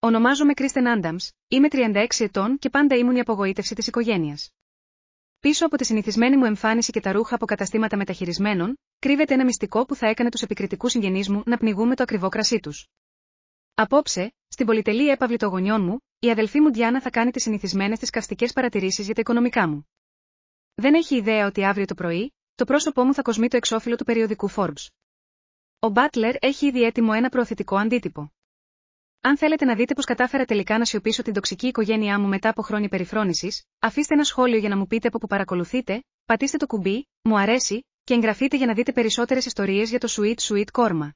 Ονομάζομαι Κρίστεν Άνταμς, είμαι 36 ετών και πάντα ήμουν η απογοήτευση της οικογένειας. Πίσω από τη συνηθισμένη μου εμφάνιση και τα ρούχα από καταστήματα μεταχειρισμένων, κρύβεται ένα μυστικό που θα έκανε τους επικριτικούς συγγενείς μου να πνιγούν με το ακριβό κρασί τους. Απόψε, στην πολυτελή έπαυλη των γονιών μου, η αδελφή μου Διάνα θα κάνει τις συνηθισμένες της καυστικές παρατηρήσεις για τα οικονομικά μου. Δεν έχει ιδέα ότι αύριο το πρωί, το πρόσωπό μου θα κοσμεί το εξώφυλλο του περιοδικού Forbes. Ο Μπάτλερ έχει ήδη έτοιμο ένα προωθητικό αντίτυπο. Αν θέλετε να δείτε πώς κατάφερα τελικά να σιωπήσω την τοξική οικογένειά μου μετά από χρόνια περιφρόνησης, αφήστε ένα σχόλιο για να μου πείτε από που παρακολουθείτε, πατήστε το κουμπί, μου αρέσει, και εγγραφείτε για να δείτε περισσότερες ιστορίες για το Sweet Korma.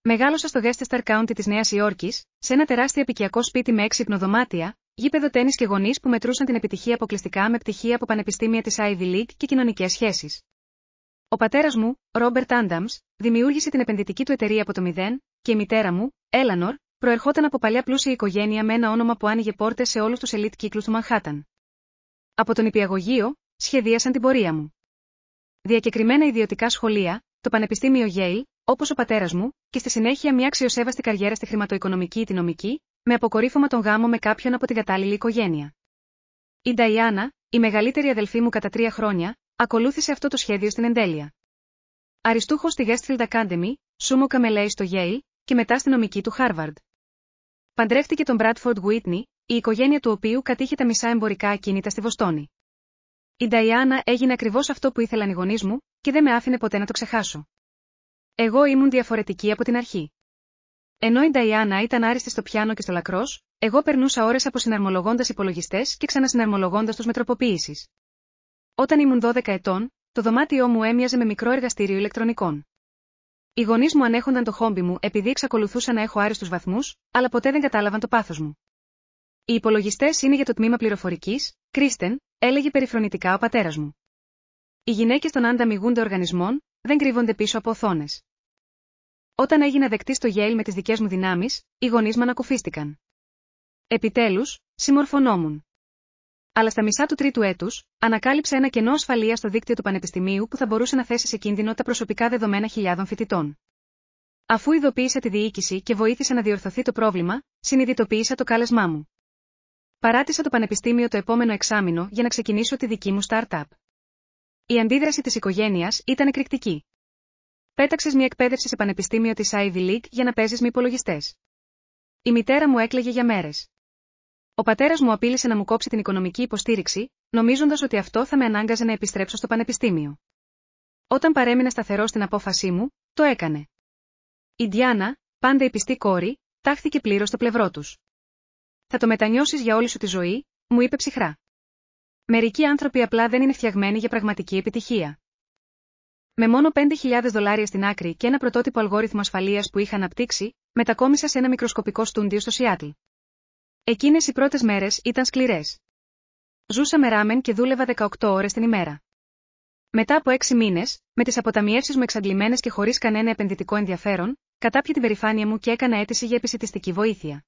Μεγάλωσα στο Gloucester County της Νέας Υόρκης, σε ένα τεράστιο επικιακό σπίτι με 6 υπνοδωμάτια, γήπεδο τένις και γονείς που μετρούσαν την επιτυχία αποκλειστικά με πτυχία από πανεπιστήμια της Ivy League και κοινωνικές σχέσεις. Ο πατέρας μου, Ρόμπερτ Άνταμς, δημιούργησε την επενδυτική του εταιρεία από το μηδέν, και η μητέρα μου, Έλανορ, προερχόταν από παλιά πλούσια οικογένεια με ένα όνομα που άνοιγε πόρτες σε όλους τους ελίτ κύκλους του Μανχάταν. Από τον νηπιαγωγείο, σχεδίασαν την πορεία μου. Διακεκριμένα ιδιωτικά σχολεία, το Πανεπιστήμιο Yale, όπως ο πατέρας μου, και στη συνέχεια μια αξιοσέβαστη καριέρα στη χρηματοοικονομική ή τη νομική, με αποκορύφωμα τον γάμο με κάποιον από την κατάλληλη οικογένεια. Η Νταϊάννα, η μεγαλύτερη αδελφή μου κατά 3 χρόνια, ακολούθησε αυτό το σχέδιο στην εντέλεια. Αριστούχος στη Guestfield Academy, Σούμο Καμελέη στο Yale, και μετά στη νομική του Harvard. Παντρεύτηκε τον Bradford Whitney, η οικογένεια του οποίου κατήχε τα μισά εμπορικά ακίνητα στη Βοστόνη. Η Νταϊάννα έγινε ακριβώς αυτό που ήθελαν οι γονείς μου, και δεν με άφηνε ποτέ να το ξεχάσω. Εγώ ήμουν διαφορετική από την αρχή. Ενώ η Νταϊάννα ήταν άριστη στο πιάνο και στο λακρός, εγώ περνούσα ώρες αποσυναρμολογώντας υπολογιστές και ξανασυναρμολογώντας τους με τροποποίησης. Όταν ήμουν 12 ετών, το δωμάτιό μου έμοιαζε με μικρό εργαστήριο ηλεκτρονικών. Οι γονείς μου ανέχονταν το χόμπι μου επειδή εξακολουθούσα να έχω άριστους βαθμούς, αλλά ποτέ δεν κατάλαβαν το πάθος μου. Οι υπολογιστές είναι για το τμήμα πληροφορικής, Κρίστεν, έλεγε περιφρονητικά ο πατέρας μου. Οι γυναίκες των ανταμιγούνται οργανισμών, δεν κρύβονται πίσω από οθόνες. Όταν έγινα δεκτή στο Yale με τις δικές μου δυνάμεις, οι γονείς μου ανακουφίστηκαν. Επιτέλους, συμμορφωνόμουν. Αλλά στα μισά του τρίτου έτους, ανακάλυψα ένα κενό ασφαλείας στο δίκτυο του Πανεπιστημίου που θα μπορούσε να θέσει σε κίνδυνο τα προσωπικά δεδομένα χιλιάδων φοιτητών. Αφού ειδοποίησα τη διοίκηση και βοήθησα να διορθωθεί το πρόβλημα, συνειδητοποίησα το κάλεσμά μου. Παράτησα το πανεπιστήμιο το επόμενο εξάμηνο για να ξεκινήσω τη δική μου startup. Η αντίδραση της οικογένειας ήταν εκρηκτική. Πέταξες μια εκπαίδευση σε πανεπιστήμιο της Ivy League για να παίζεις με υπολογιστές. Η μητέρα μου έκλαιγε για μέρες. Ο πατέρας μου απείλησε να μου κόψει την οικονομική υποστήριξη, νομίζοντας ότι αυτό θα με ανάγκαζε να επιστρέψω στο πανεπιστήμιο. Όταν παρέμεινα σταθερό στην απόφασή μου, το έκανε. Η Διάνα, πάντα η πιστή κόρη, τάχθηκε πλήρως στο πλευρό τους. «Θα το μετανιώσεις για όλη σου τη ζωή», μου είπε ψυχρά. «Μερικοί άνθρωποι απλά δεν είναι φτιαγμένοι για πραγματική επιτυχία». Με μόνο $5.000 στην άκρη και ένα πρωτότυπο αλγόριθμο ασφαλείας που είχα αναπτύξει, μετακόμισα σε ένα μικροσκοπικό στούντιο στο Σιάτλ. Εκείνες οι πρώτες μέρες ήταν σκληρές. Ζούσα με ράμεν και δούλευα 18 ώρες την ημέρα. Μετά από 6 μήνες, με τις αποταμιεύσεις μου εξαντλημένες και χωρίς κανένα επενδυτικό ενδιαφέρον, κατάπιε την περηφάνεια μου και έκανα αίτηση για επισιτιστική βοήθεια.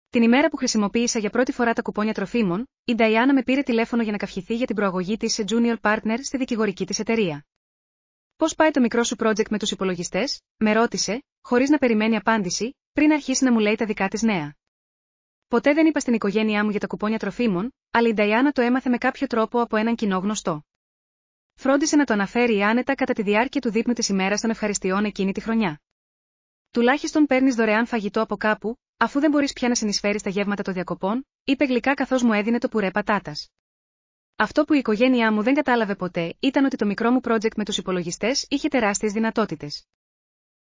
Την ημέρα που χρησιμοποίησα για πρώτη φορά τα κουπόνια τροφίμων, η Νταϊάννα με πήρε τηλέφωνο για να καυχηθεί για την προαγωγή της σε junior partner στη δικηγορική της εταιρεία. «Πώς πάει το μικρό σου project με τους υπολογιστές?» με ρώτησε, χωρίς να περιμένει απάντηση, πριν αρχίσει να μου λέει τα δικά της νέα. Ποτέ δεν είπα στην οικογένειά μου για τα κουπόνια τροφίμων, αλλά η Νταϊάννα το έμαθε με κάποιο τρόπο από έναν κοινό γνωστό. Φρόντισε να το αναφέρει άνετα κατά τη διάρκεια του δείπνου της ημέρας των ευχαριστειών εκείνη τη χρονιά. «Τουλάχιστον παίρνεις δωρεάν φαγητό από κάπου, αφού δεν μπορείς πια να συνεισφέρεις τα γεύματα των διακοπών», είπε γλυκά καθώς μου έδινε το πουρέ πατάτας. Αυτό που η οικογένειά μου δεν κατάλαβε ποτέ ήταν ότι το μικρό μου project με τους υπολογιστές είχε τεράστιες δυνατότητες.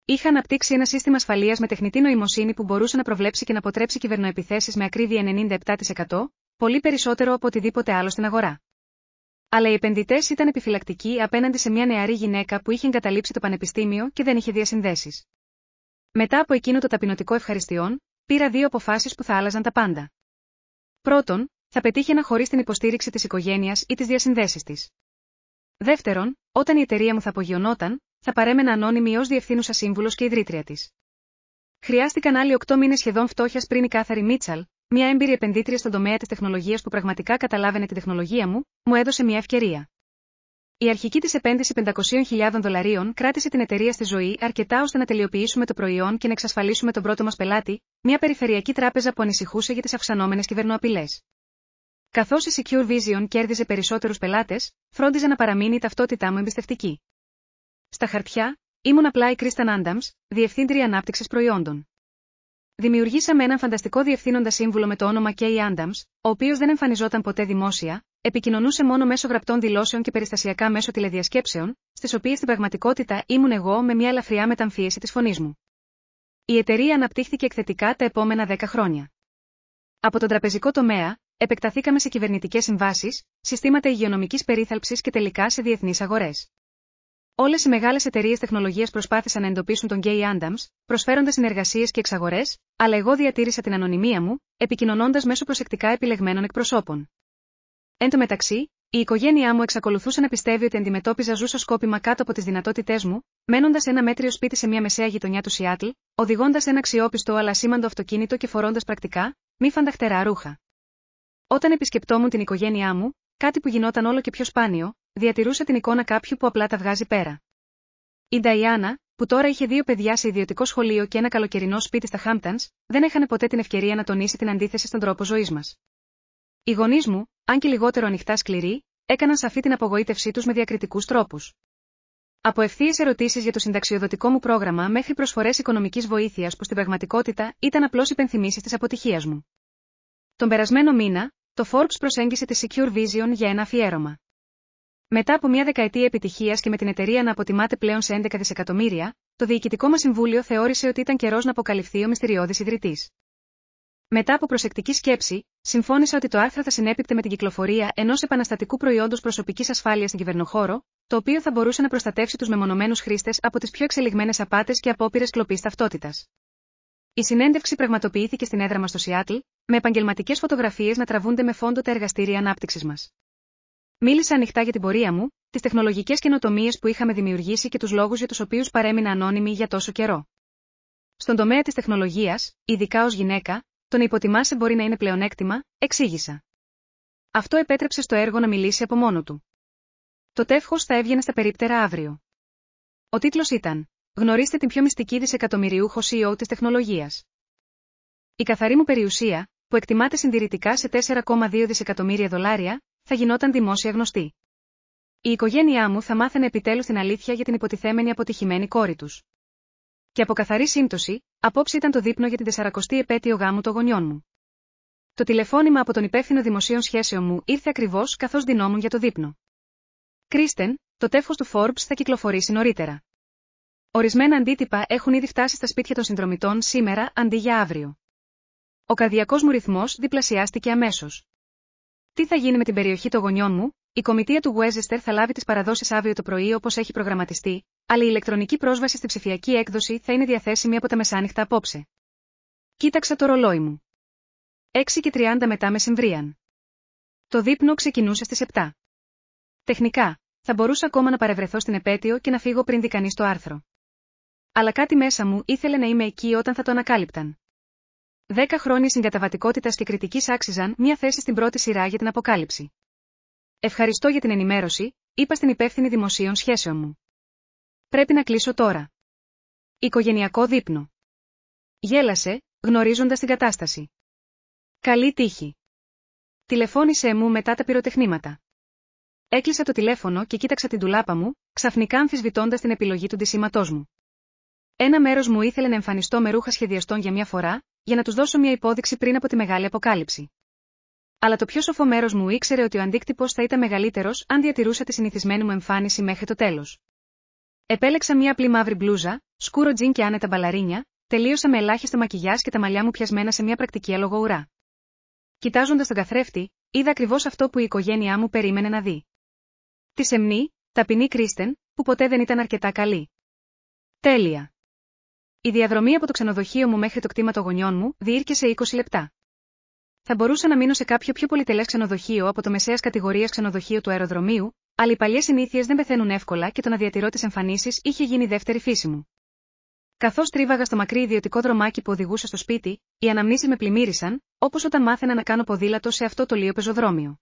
Είχα αναπτύξει ένα σύστημα ασφαλείας με τεχνητή νοημοσύνη που μπορούσε να προβλέψει και να αποτρέψει κυβερνοεπιθέσεις με ακρίβεια 97%, πολύ περισσότερο από οτιδήποτε άλλο στην αγορά. Αλλά οι επενδυτές ήταν επιφυλακτικοί απέναντι σε μια νεαρή γυναίκα που είχε εγκαταλείψει το πανεπιστήμιο και δεν είχε διασυνδέσεις. Μετά από εκείνο το ταπεινωτικό ευχαριστειών, πήρα 2 αποφάσεις που θα άλλαζαν τα πάντα. Πρώτον, θα πετύχαινα χωρίς την υποστήριξη της οικογένειας ή τις διασυνδέσεις της. Δεύτερον, όταν η εταιρεία μου θα απογειωνόταν, θα παρέμενα ανώνυμη ως διευθύνουσα σύμβουλος και ιδρύτρια της. Χρειάστηκαν άλλοι 8 μήνες σχεδόν φτώχειας πριν η Κάθαρη Μίτσαλ, μια έμπειρη επενδύτρια στον τομέα της τεχνολογίας που πραγματικά καταλάβαινε την τεχνολογία μου, μου έδωσε μια ευκαιρία. Η αρχική της επένδυση $500.000 κράτησε την εταιρεία στη ζωή αρκετά ώστε να τελειοποιήσουμε το προϊόν και να εξασφαλίσουμε τον πρώτο μας πελάτη, μια περιφερειακή τράπεζα που ανησυχούσε για τις αυξανόμενες κυβερνοαπειλές. Καθώς η Secure Vision κέρδιζε περισσότερους πελάτες, φρόντιζε να παραμείνει η ταυτότητά μου εμπιστευτική. Στα χαρτιά, ήμουν απλά η Kristen Adams, Διευθύντρια Ανάπτυξης Προϊόντων. Δημιουργήσαμε έναν φανταστικό διευθύνοντα σύμβουλο με το όνομα Kay Adams, ο οποίος δεν εμφανιζόταν ποτέ δημόσια, επικοινωνούσε μόνο μέσω γραπτών δηλώσεων και περιστασιακά μέσω τηλεδιασκέψεων, στις οποίες στην πραγματικότητα ήμουν εγώ με μια ελαφριά μεταμφίεση της φωνής μου. Η εταιρεία αναπτύχθηκε εκθετικά τα επόμενα 10 χρόνια. Από τον τραπεζικό τομέα, επεκταθήκαμε σε κυβερνητικές συμβάσεις, συστήματα υγειονομικής περίθαλψης και τελικά σε διεθνείς αγορές. Όλες οι μεγάλες εταιρείες τεχνολογίας προσπάθησαν να εντοπίσουν τον Kay Adams, προσφέροντας συνεργασίες και εξαγορές, αλλά εγώ διατήρησα την ανωνυμία μου, επικοινωνώντας μέσω προσεκτικά επιλεγμένων εκπροσώπων. Εν τω μεταξύ, η οικογένειά μου εξακολουθούσε να πιστεύει ότι αντιμετώπιζα ζούσο σκόπιμα κάτω από τις δυνατότητές μου, μένοντας σε ένα μέτριο σπίτι σε μια μεσαία γειτονιά του Σιάτλ, οδηγώντας ένα αξιόπιστο αλλά σήμαντο αυτοκίνητο και φορώντας πρακτικά, μη φανταχτερά ρούχα. Όταν επισκεπτόμουν την οικογένειά μου, κάτι που γινόταν όλο και πιο σπάνιο, διατηρούσα την εικόνα κάποιου που απλά τα βγάζει πέρα. Η Νταϊάννα, που τώρα είχε 2 παιδιά σε ιδιωτικό σχολείο και ένα καλοκαιρινό σπίτι στα Hamptons, δεν έχανε ποτέ την ευκαιρία να τονίσει την αντίθεση στον τρόπο ζωής μας. Οι γονείς μου, αν και λιγότερο ανοιχτά σκληροί, έκαναν σαφή την απογοήτευσή τους με διακριτικούς τρόπους. Από ευθείες ερωτήσεις για το συνταξιοδοτικό μου πρόγραμμα μέχρι προσφορές οικονομικής βοήθειας που στην πραγματικότητα ήταν απλώς υπενθυμίσεις της αποτυχίας μου. Τον περασμένο μήνα, το Forbes προσέγγισε τη Secure Vision για ένα αφιέρωμα. Μετά από μια δεκαετία επιτυχίας και με την εταιρεία να αποτιμάται πλέον σε 11 δισεκατομμύρια, το διοικητικό μας συμβούλιο θεώρησε ότι ήταν καιρός να αποκαλυφθεί ο μυστηριώδης ιδρυτής. Μετά από προσεκτική σκέψη, συμφώνησα ότι το άρθρο θα συνέπιπτε με την κυκλοφορία ενός επαναστατικού προϊόντος προσωπικής ασφάλειας στην κυβερνοχώρο, το οποίο θα μπορούσε να προστατεύσει τους μεμονωμένους χρήστες από τις πιο εξελιγμένες απάτες και απόπειρες κλοπής ταυτότητας. Η συνέντευξη πραγματοποιήθηκε στην έδρα μας στο Σιάτλ, με επαγγελματικές φωτογραφίες να τραβούνται με φόντο τα εργαστήρια ανάπτυξης μας. Μίλησα ανοιχτά για την πορεία μου, τις τεχνολογικές καινοτομίες που είχαμε δημιουργήσει και τους λόγους για τους οποίους παρέμεινα ανώνυμη για τόσο καιρό. Στον τομέα της τεχνολογίας, ειδικά ως γυναίκα, το να υποτιμάσαι μπορεί να είναι πλεονέκτημα, εξήγησα. Αυτό επέτρεψε στο έργο να μιλήσει από μόνο του. Το τεύχος θα έβγαινε στα περίπτερα αύριο. Ο τίτλος ήταν «Γνωρίστε την πιο μυστική δισεκατομμυριούχο CEO της τεχνολογίας». Η καθαρή μου περιουσία, που εκτιμάται συντηρητικά σε $4,2 δισεκατομμύρια, θα γινόταν δημόσια γνωστή. Η οικογένειά μου θα μάθαινε επιτέλους την αλήθεια για την υποτιθέμενη αποτυχημένη κόρη τους. Και από καθαρή σύμπτωση, απόψε ήταν το δείπνο για την 40η επέτειο γάμου των γονιών μου. Το τηλεφώνημα από τον υπεύθυνο δημοσίων σχέσεων μου ήρθε ακριβώς καθώς ντυνόμουν για το δείπνο. Κρίστεν, το τεύχος του Forbes θα κυκλοφορήσει νωρίτερα. Ορισμένα αντίτυπα έχουν ήδη φτάσει στα σπίτια των συνδρομητών σήμερα αντί για αύριο. Ο καρδιακός μου ρυθμός διπλασιάστηκε αμέσως. Τι θα γίνει με την περιοχή των γονιών μου? Η κομιτεία του Westchester θα λάβει τις παραδόσεις αύριο το πρωί όπως έχει προγραμματιστεί, αλλά η ηλεκτρονική πρόσβαση στη ψηφιακή έκδοση θα είναι διαθέσιμη από τα μεσάνυχτα απόψε. Κοίταξα το ρολόι μου. 6:30 μετά μεσημβρίαν. Το δείπνο ξεκινούσε στις 7. Τεχνικά, θα μπορούσα ακόμα να παρευρεθώ στην επέτειο και να φύγω πριν δει κανείς το άρθρο. Αλλά κάτι μέσα μου ήθελε να είμαι εκεί όταν θα το ανακάλυπταν. 10 χρόνια συγκαταβατικότητας και κριτικής άξιζαν μια θέση στην πρώτη σειρά για την αποκάλυψη. Ευχαριστώ για την ενημέρωση, είπα στην υπεύθυνη δημοσίων σχέσεων μου. Πρέπει να κλείσω τώρα. Οικογενειακό δείπνο. Γέλασε, γνωρίζοντας την κατάσταση. Καλή τύχη. Τηλεφώνησέ μου μετά τα πυροτεχνήματα. Έκλεισα το τηλέφωνο και κοίταξα την ντουλάπα μου, ξαφνικά αμφισβητώντας την επιλογή του ντυσίματός μου. Ένα μέρος μου ήθελε να εμφανιστώ με ρούχα σχεδιαστών για μια φορά, για να τους δώσω μια υπόδειξη πριν από τη μεγάλη αποκάλυψη. Αλλά το πιο σοφό μέρος μου ήξερε ότι ο αντίκτυπος θα ήταν μεγαλύτερος αν διατηρούσα τη συνηθισμένη μου εμφάνιση μέχρι το τέλος. Επέλεξα μια απλή μαύρη μπλούζα, σκούρο τζιν και άνετα μπαλαρίνια, τελείωσα με ελάχιστο μακιγιάζ και τα μαλλιά μου πιασμένα σε μια πρακτική αλογοουρά. Κοιτάζοντας τον καθρέφτη, είδα ακριβώς αυτό που η οικογένειά μου περίμενε να δει. Τη σεμνή, ταπεινή Κρίστεν, που ποτέ δεν ήταν αρκετά καλή. Τέλεια. Η διαδρομή από το ξενοδοχείο μου μέχρι το κτήμα των γονιών μου διήρκεσε 20 λεπτά. Θα μπορούσα να μείνω σε κάποιο πιο πολυτελές ξενοδοχείο από το μεσαίας κατηγορίας ξενοδοχείο του αεροδρομίου, αλλά οι παλιές συνήθειες δεν πεθαίνουν εύκολα και το να διατηρώ τις εμφανίσεις είχε γίνει δεύτερη φύση μου. Καθώς τρίβαγα στο μακρύ ιδιωτικό δρομάκι που οδηγούσε στο σπίτι, οι αναμνήσεις με πλημμύρισαν, όπως όταν μάθαινα να κάνω ποδήλατο σε αυτό το λίο πεζοδρόμιο.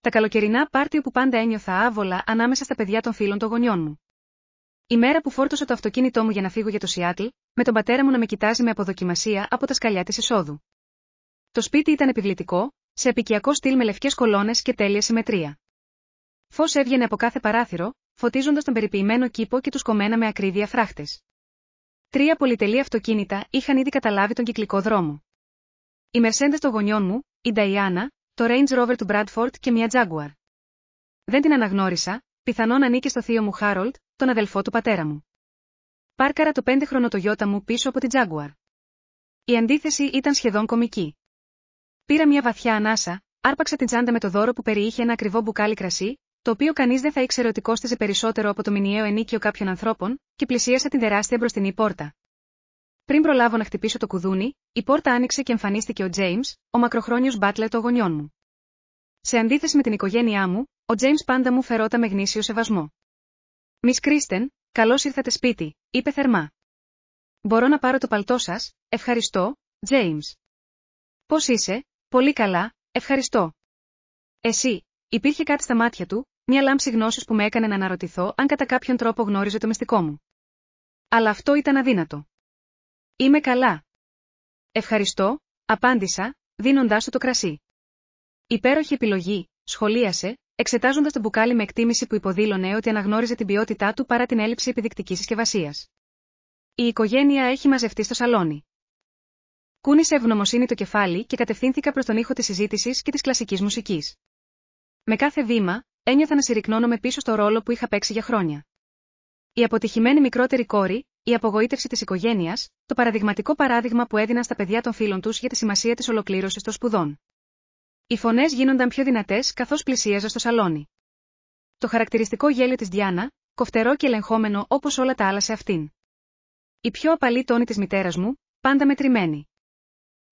Τα καλοκαιρινά πάρτι όπου πάντα ένιωθα άβολα ανάμεσα στα παιδιά των φίλων των γονιών μου. Η μέρα που φόρτωσα το αυτοκίνητό μου για να φύγω για το Σιάτλ, με τον πατέρα μου να με κοιτάζει με αποδοκιμασία από τα σκαλιά της εισόδου. Το σπίτι ήταν επιβλητικό, σε απικιακό στυλ με λευκές κολόνες και τέλεια συμμετρία. Φως έβγαινε από κάθε παράθυρο, φωτίζοντας τον περιποιημένο κήπο και τους κομμένα με ακρίβεια φράχτες. 3 πολυτελή αυτοκίνητα είχαν ήδη καταλάβει τον κυκλικό δρόμο. Οι Mercedes των γονιών μου, η Diana, το Range Rover του Bradford και μια Jaguar. Δεν την αναγνώρισα, πιθανόν ανήκε στο θείο μου Harold, τον αδελφό του πατέρα μου. Πάρκαρα το 5χρονο Toyota μου πίσω από την Jaguar. Η αντίθεση ήταν σχεδόν κωμική. Πήρα μια βαθιά ανάσα, άρπαξα την τσάντα με το δώρο που περιείχε ένα ακριβό μπουκάλι κρασί, το οποίο κανείς δεν θα ήξερε ότι κόστιζε περισσότερο από το μηνιαίο ενίκιο κάποιων ανθρώπων, και πλησίασα την τεράστια μπροστινή πόρτα. Πριν προλάβω να χτυπήσω το κουδούνι, η πόρτα άνοιξε και εμφανίστηκε ο James, ο μακροχρόνιος μπάτλερ των γονιών μου. Σε αντίθεση με την οικογένειά μου, ο James πάντα μου φερόταν με γνήσιο σεβασμό. «Miss Kristen, καλώς ήρθατε σπίτι», είπε θερμά. «Μπορώ να πάρω το παλτό σας, ευχαριστώ, James». «Πώς είσαι?» «Πολύ καλά, ευχαριστώ». «Εσύ?» Υπήρχε κάτι στα μάτια του, μια λάμψη γνώσης που με έκανε να αναρωτηθώ αν κατά κάποιον τρόπο γνώριζε το μυστικό μου. Αλλά αυτό ήταν αδύνατο. «Είμαι καλά». «Ευχαριστώ», απάντησα, δίνοντάς του το κρασί. «Υπέροχη επιλογή», σχολίασε, εξετάζοντας το μπουκάλι με εκτίμηση που υποδήλωνε ότι αναγνώριζε την ποιότητά του παρά την έλλειψη επιδεικτικής συσκευασίας. «Η οικογένεια έχει μαζευτεί στο σαλόνι». Κούνησε ευγνωμοσύνη το κεφάλι και κατευθύνθηκα προς τον ήχο της συζήτησης και της κλασικής μουσικής. Με κάθε βήμα, ένιωθα να συρρυκνώνομαι πίσω στο ρόλο που είχα παίξει για χρόνια. Η αποτυχημένη μικρότερη κόρη, η απογοήτευση της οικογένειας, το παραδειγματικό παράδειγμα που έδιναν στα παιδιά των φίλων τους για τη σημασία της ολοκλήρωσης των σπουδών. Οι φωνές γίνονταν πιο δυνατές καθώς πλησίαζα στο σαλόνι. Το χαρακτηριστικό γέλιο της Διάνα, κοφτερό και ελεγχόμενο όπως όλα τα άλλα σε αυτήν. Η πιο απαλή τόνη της μητέρας μου, πάντα μετρημένη.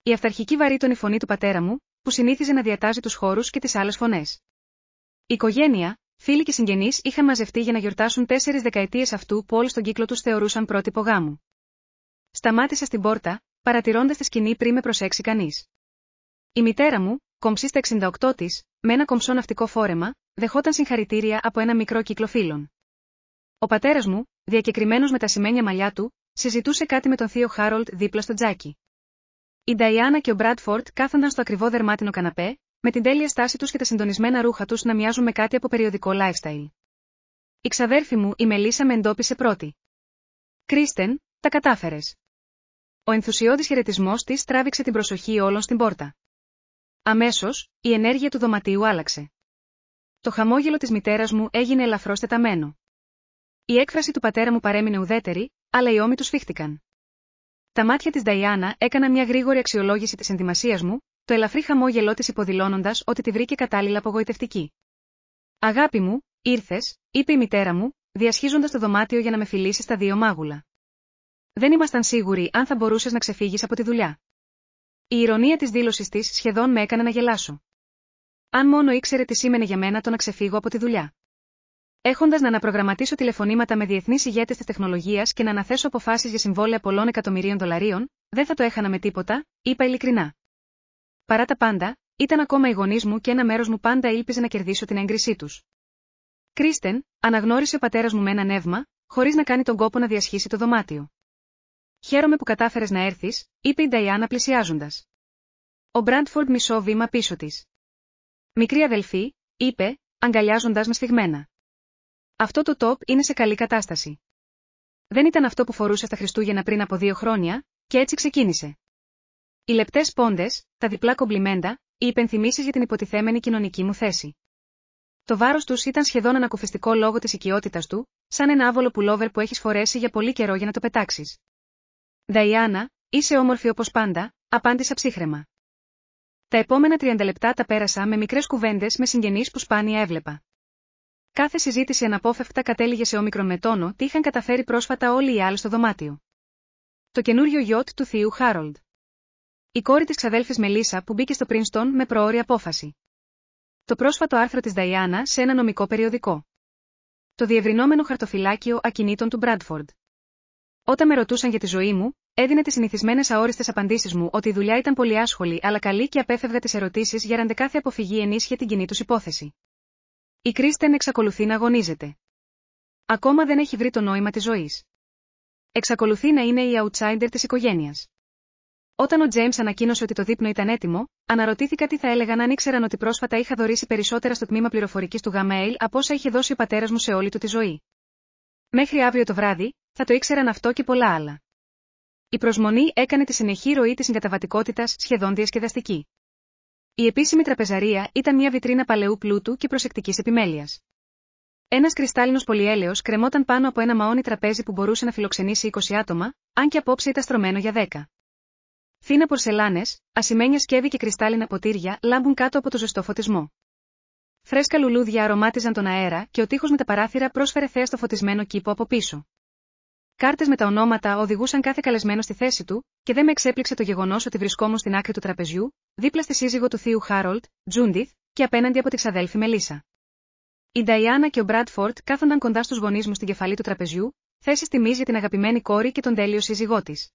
Η αυταρχική βαρύτονη φωνή του πατέρα μου, που συνήθιζε να διατάζει τους χώρους και τις άλλες φωνές. Η οικογένεια, φίλοι και συγγενείς είχαν μαζευτεί για να γιορτάσουν 4 δεκαετίες αυτού που όλοι στον κύκλο τους θεωρούσαν πρότυπο γάμου. Σταμάτησα στην πόρτα, παρατηρώντας τη σκηνή πριν με προσέξει κανείς. Η μητέρα μου, κομψή στα 68 της, με ένα κομψό ναυτικό φόρεμα, δεχόταν συγχαρητήρια από ένα μικρό κύκλο φίλων. Ο πατέρας μου, διακεκριμένος με τα σημαίνια μαλλιά του, συζητούσε κάτι με τον θείο Χάρολτ δίπλα στο τζάκι. Η Νταϊάννα και ο Μπράντφορντ κάθονταν στο ακριβό δερμάτινο καναπέ, με την τέλεια στάση τους και τα συντονισμένα ρούχα τους να μοιάζουν με κάτι από περιοδικό lifestyle. Η ξαδέρφη μου, η Μελίσσα, με εντόπισε πρώτη. «Κρίστεν, τα κατάφερες». Ο ενθουσιώδης χαιρετισμός της τράβηξε την προσοχή όλων στην πόρτα. Αμέσως, η ενέργεια του δωματίου άλλαξε. Το χαμόγελο της μητέρας μου έγινε ελαφρώς τεταμένο. Η έκφραση του πατέρα μου παρέμεινε ουδέτερη, αλλά οι ώμοι του σφίχτηκαν. Τα μάτια της Νταϊάννα έκαναν μια γρήγορη αξιολόγηση της ενδυμασίας μου, το ελαφρύ χαμόγελό της υποδηλώνοντας ότι τη βρήκε κατάλληλα απογοητευτική. «Αγάπη μου, ήρθες», είπε η μητέρα μου, διασχίζοντας το δωμάτιο για να με φιλήσει στα 2 μάγουλα. «Δεν ήμασταν σίγουροι αν θα μπορούσες να ξεφύγεις από τη δουλειά». Η ηρωνία της δήλωσης της σχεδόν με έκανε να γελάσω. Αν μόνο ήξερε τι σήμαινε για μένα το να ξεφύγω από τη δουλειά. Έχοντας να αναπρογραμματίσω τηλεφωνήματα με διεθνείς ηγέτες της τεχνολογίας και να αναθέσω αποφάσεις για συμβόλαια πολλών εκατομμυρίων δολαρίων, δεν θα το έχανα με τίποτα, είπα ειλικρινά. Παρά τα πάντα, ήταν ακόμα οι γονείς μου και ένα μέρος μου πάντα ήλπιζε να κερδίσω την έγκρισή τους. «Κρίστεν», αναγνώρισε ο πατέρας μου με ένα νεύμα, χωρίς να κάνει τον κόπο να διασχίσει το δωμάτιο. «Χαίρομαι που κατάφερες να έρθεις», είπε η Νταϊάννα πλησιάζοντας. Ο Μπράντφορντ μισό βήμα πίσω της. «Μικρή αδελφή», είπε, αγκαλιάζοντας με σφιγμένα. «Αυτό το τόπ είναι σε καλή κατάσταση». Δεν ήταν αυτό που φορούσε στα Χριστούγεννα πριν από 2 χρόνια, και έτσι ξεκίνησε. Οι λεπτές πόντες, τα διπλά κομπλιμέντα, οι υπενθυμίσεις για την υποτιθέμενη κοινωνική μου θέση. Το βάρος τους ήταν σχεδόν ανακουφιστικό λόγω της οικειότητας του, σαν ένα άβολο πουλόβερ που έχεις φορέσει για πολύ καιρό για να το πετάξεις. «Νταϊάννα, είσαι όμορφη όπως πάντα», απάντησα ψύχραιμα. Τα επόμενα 30 λεπτά τα πέρασα με μικρές κουβέντες με συγγενείς που σπάνια έβλεπα. Κάθε συζήτηση αναπόφευκτα κατέληγε σε όμικρον με τόνο τι είχαν καταφέρει πρόσφατα όλοι οι άλλοι στο δωμάτιο. Το καινούριο γιότ του θείου Χάρολντ. Η κόρη της ξαδέλφης Μελίσσα που μπήκε στο Πρίνστον με προώρη απόφαση. Το πρόσφατο άρθρο της Νταϊάννα σε ένα νομικό περιοδικό. Το διευρυνόμενο χαρτοφυλάκιο ακινήτων του Μπράντφορντ. Όταν με ρωτούσαν για τη ζωή μου, έδινε τις συνηθισμένες αόριστες απαντήσεις μου ότι η δουλειά ήταν πολύ άσχολη αλλά καλή και απέφευγα τις ερωτήσεις για ραντεκάθε αποφυγή ενίσχυε την κοινή τους υπόθεση. Η Κρίστεν εξακολουθεί να αγωνίζεται. Ακόμα δεν έχει βρει το νόημα της ζωής. Εξακολουθεί να είναι η outsider της οικογένειας. Όταν ο James ανακοίνωσε ότι το δείπνο ήταν έτοιμο, αναρωτήθηκα τι θα έλεγαν αν ήξεραν ότι πρόσφατα είχα δωρήσει περισσότερα στο τμήμα πληροφορικής του Gmail από όσα είχε δώσει ο πατέρας μου σε όλη του τη ζωή. Μέχρι αύριο το βράδυ, θα το ήξεραν αυτό και πολλά άλλα. Η προσμονή έκανε τη συνεχή ροή της συγκαταβατικότητας σχεδόν διασκεδαστική. Η επίσημη τραπεζαρία ήταν μια βιτρίνα παλαιού πλούτου και προσεκτικής επιμέλειας. Ένας κρυστάλλινος πολυέλαιος κρεμόταν πάνω από ένα μαόνι τραπέζι που μπορούσε να φιλοξενήσει 20 άτομα, αν και απόψε ήταν στρωμένο για 10. Φίνα πορσελάνες, ασημένια σκεύη και κρυστάλλινα ποτήρια λάμπουν κάτω από το ζεστό φωτισμό. Φρέσκα λουλούδια αρωμάτιζαν τον αέρα και ο τοίχος με τα παράθυρα πρόσφερε θέα στο φωτισμένο κήπο από πίσω. Κάρτες με τα ονόματα οδηγούσαν κάθε καλεσμένο στη θέση του, και δεν με εξέπληξε το γεγονός ότι βρισκόμουν στην άκρη του τραπεζιού, δίπλα στη σύζυγο του θείου Χάρολτ, Τζούντιθ, και απέναντι από τη ξαδέλφη Μελίσσα. Η Νταϊάννα και ο Μπράντφορντ κάθονταν κοντά στους γονείς μου στην κεφαλή του τραπεζιού, θέσεις τιμής για την αγαπημένη κόρη και τον τέλειο σύζυγό της.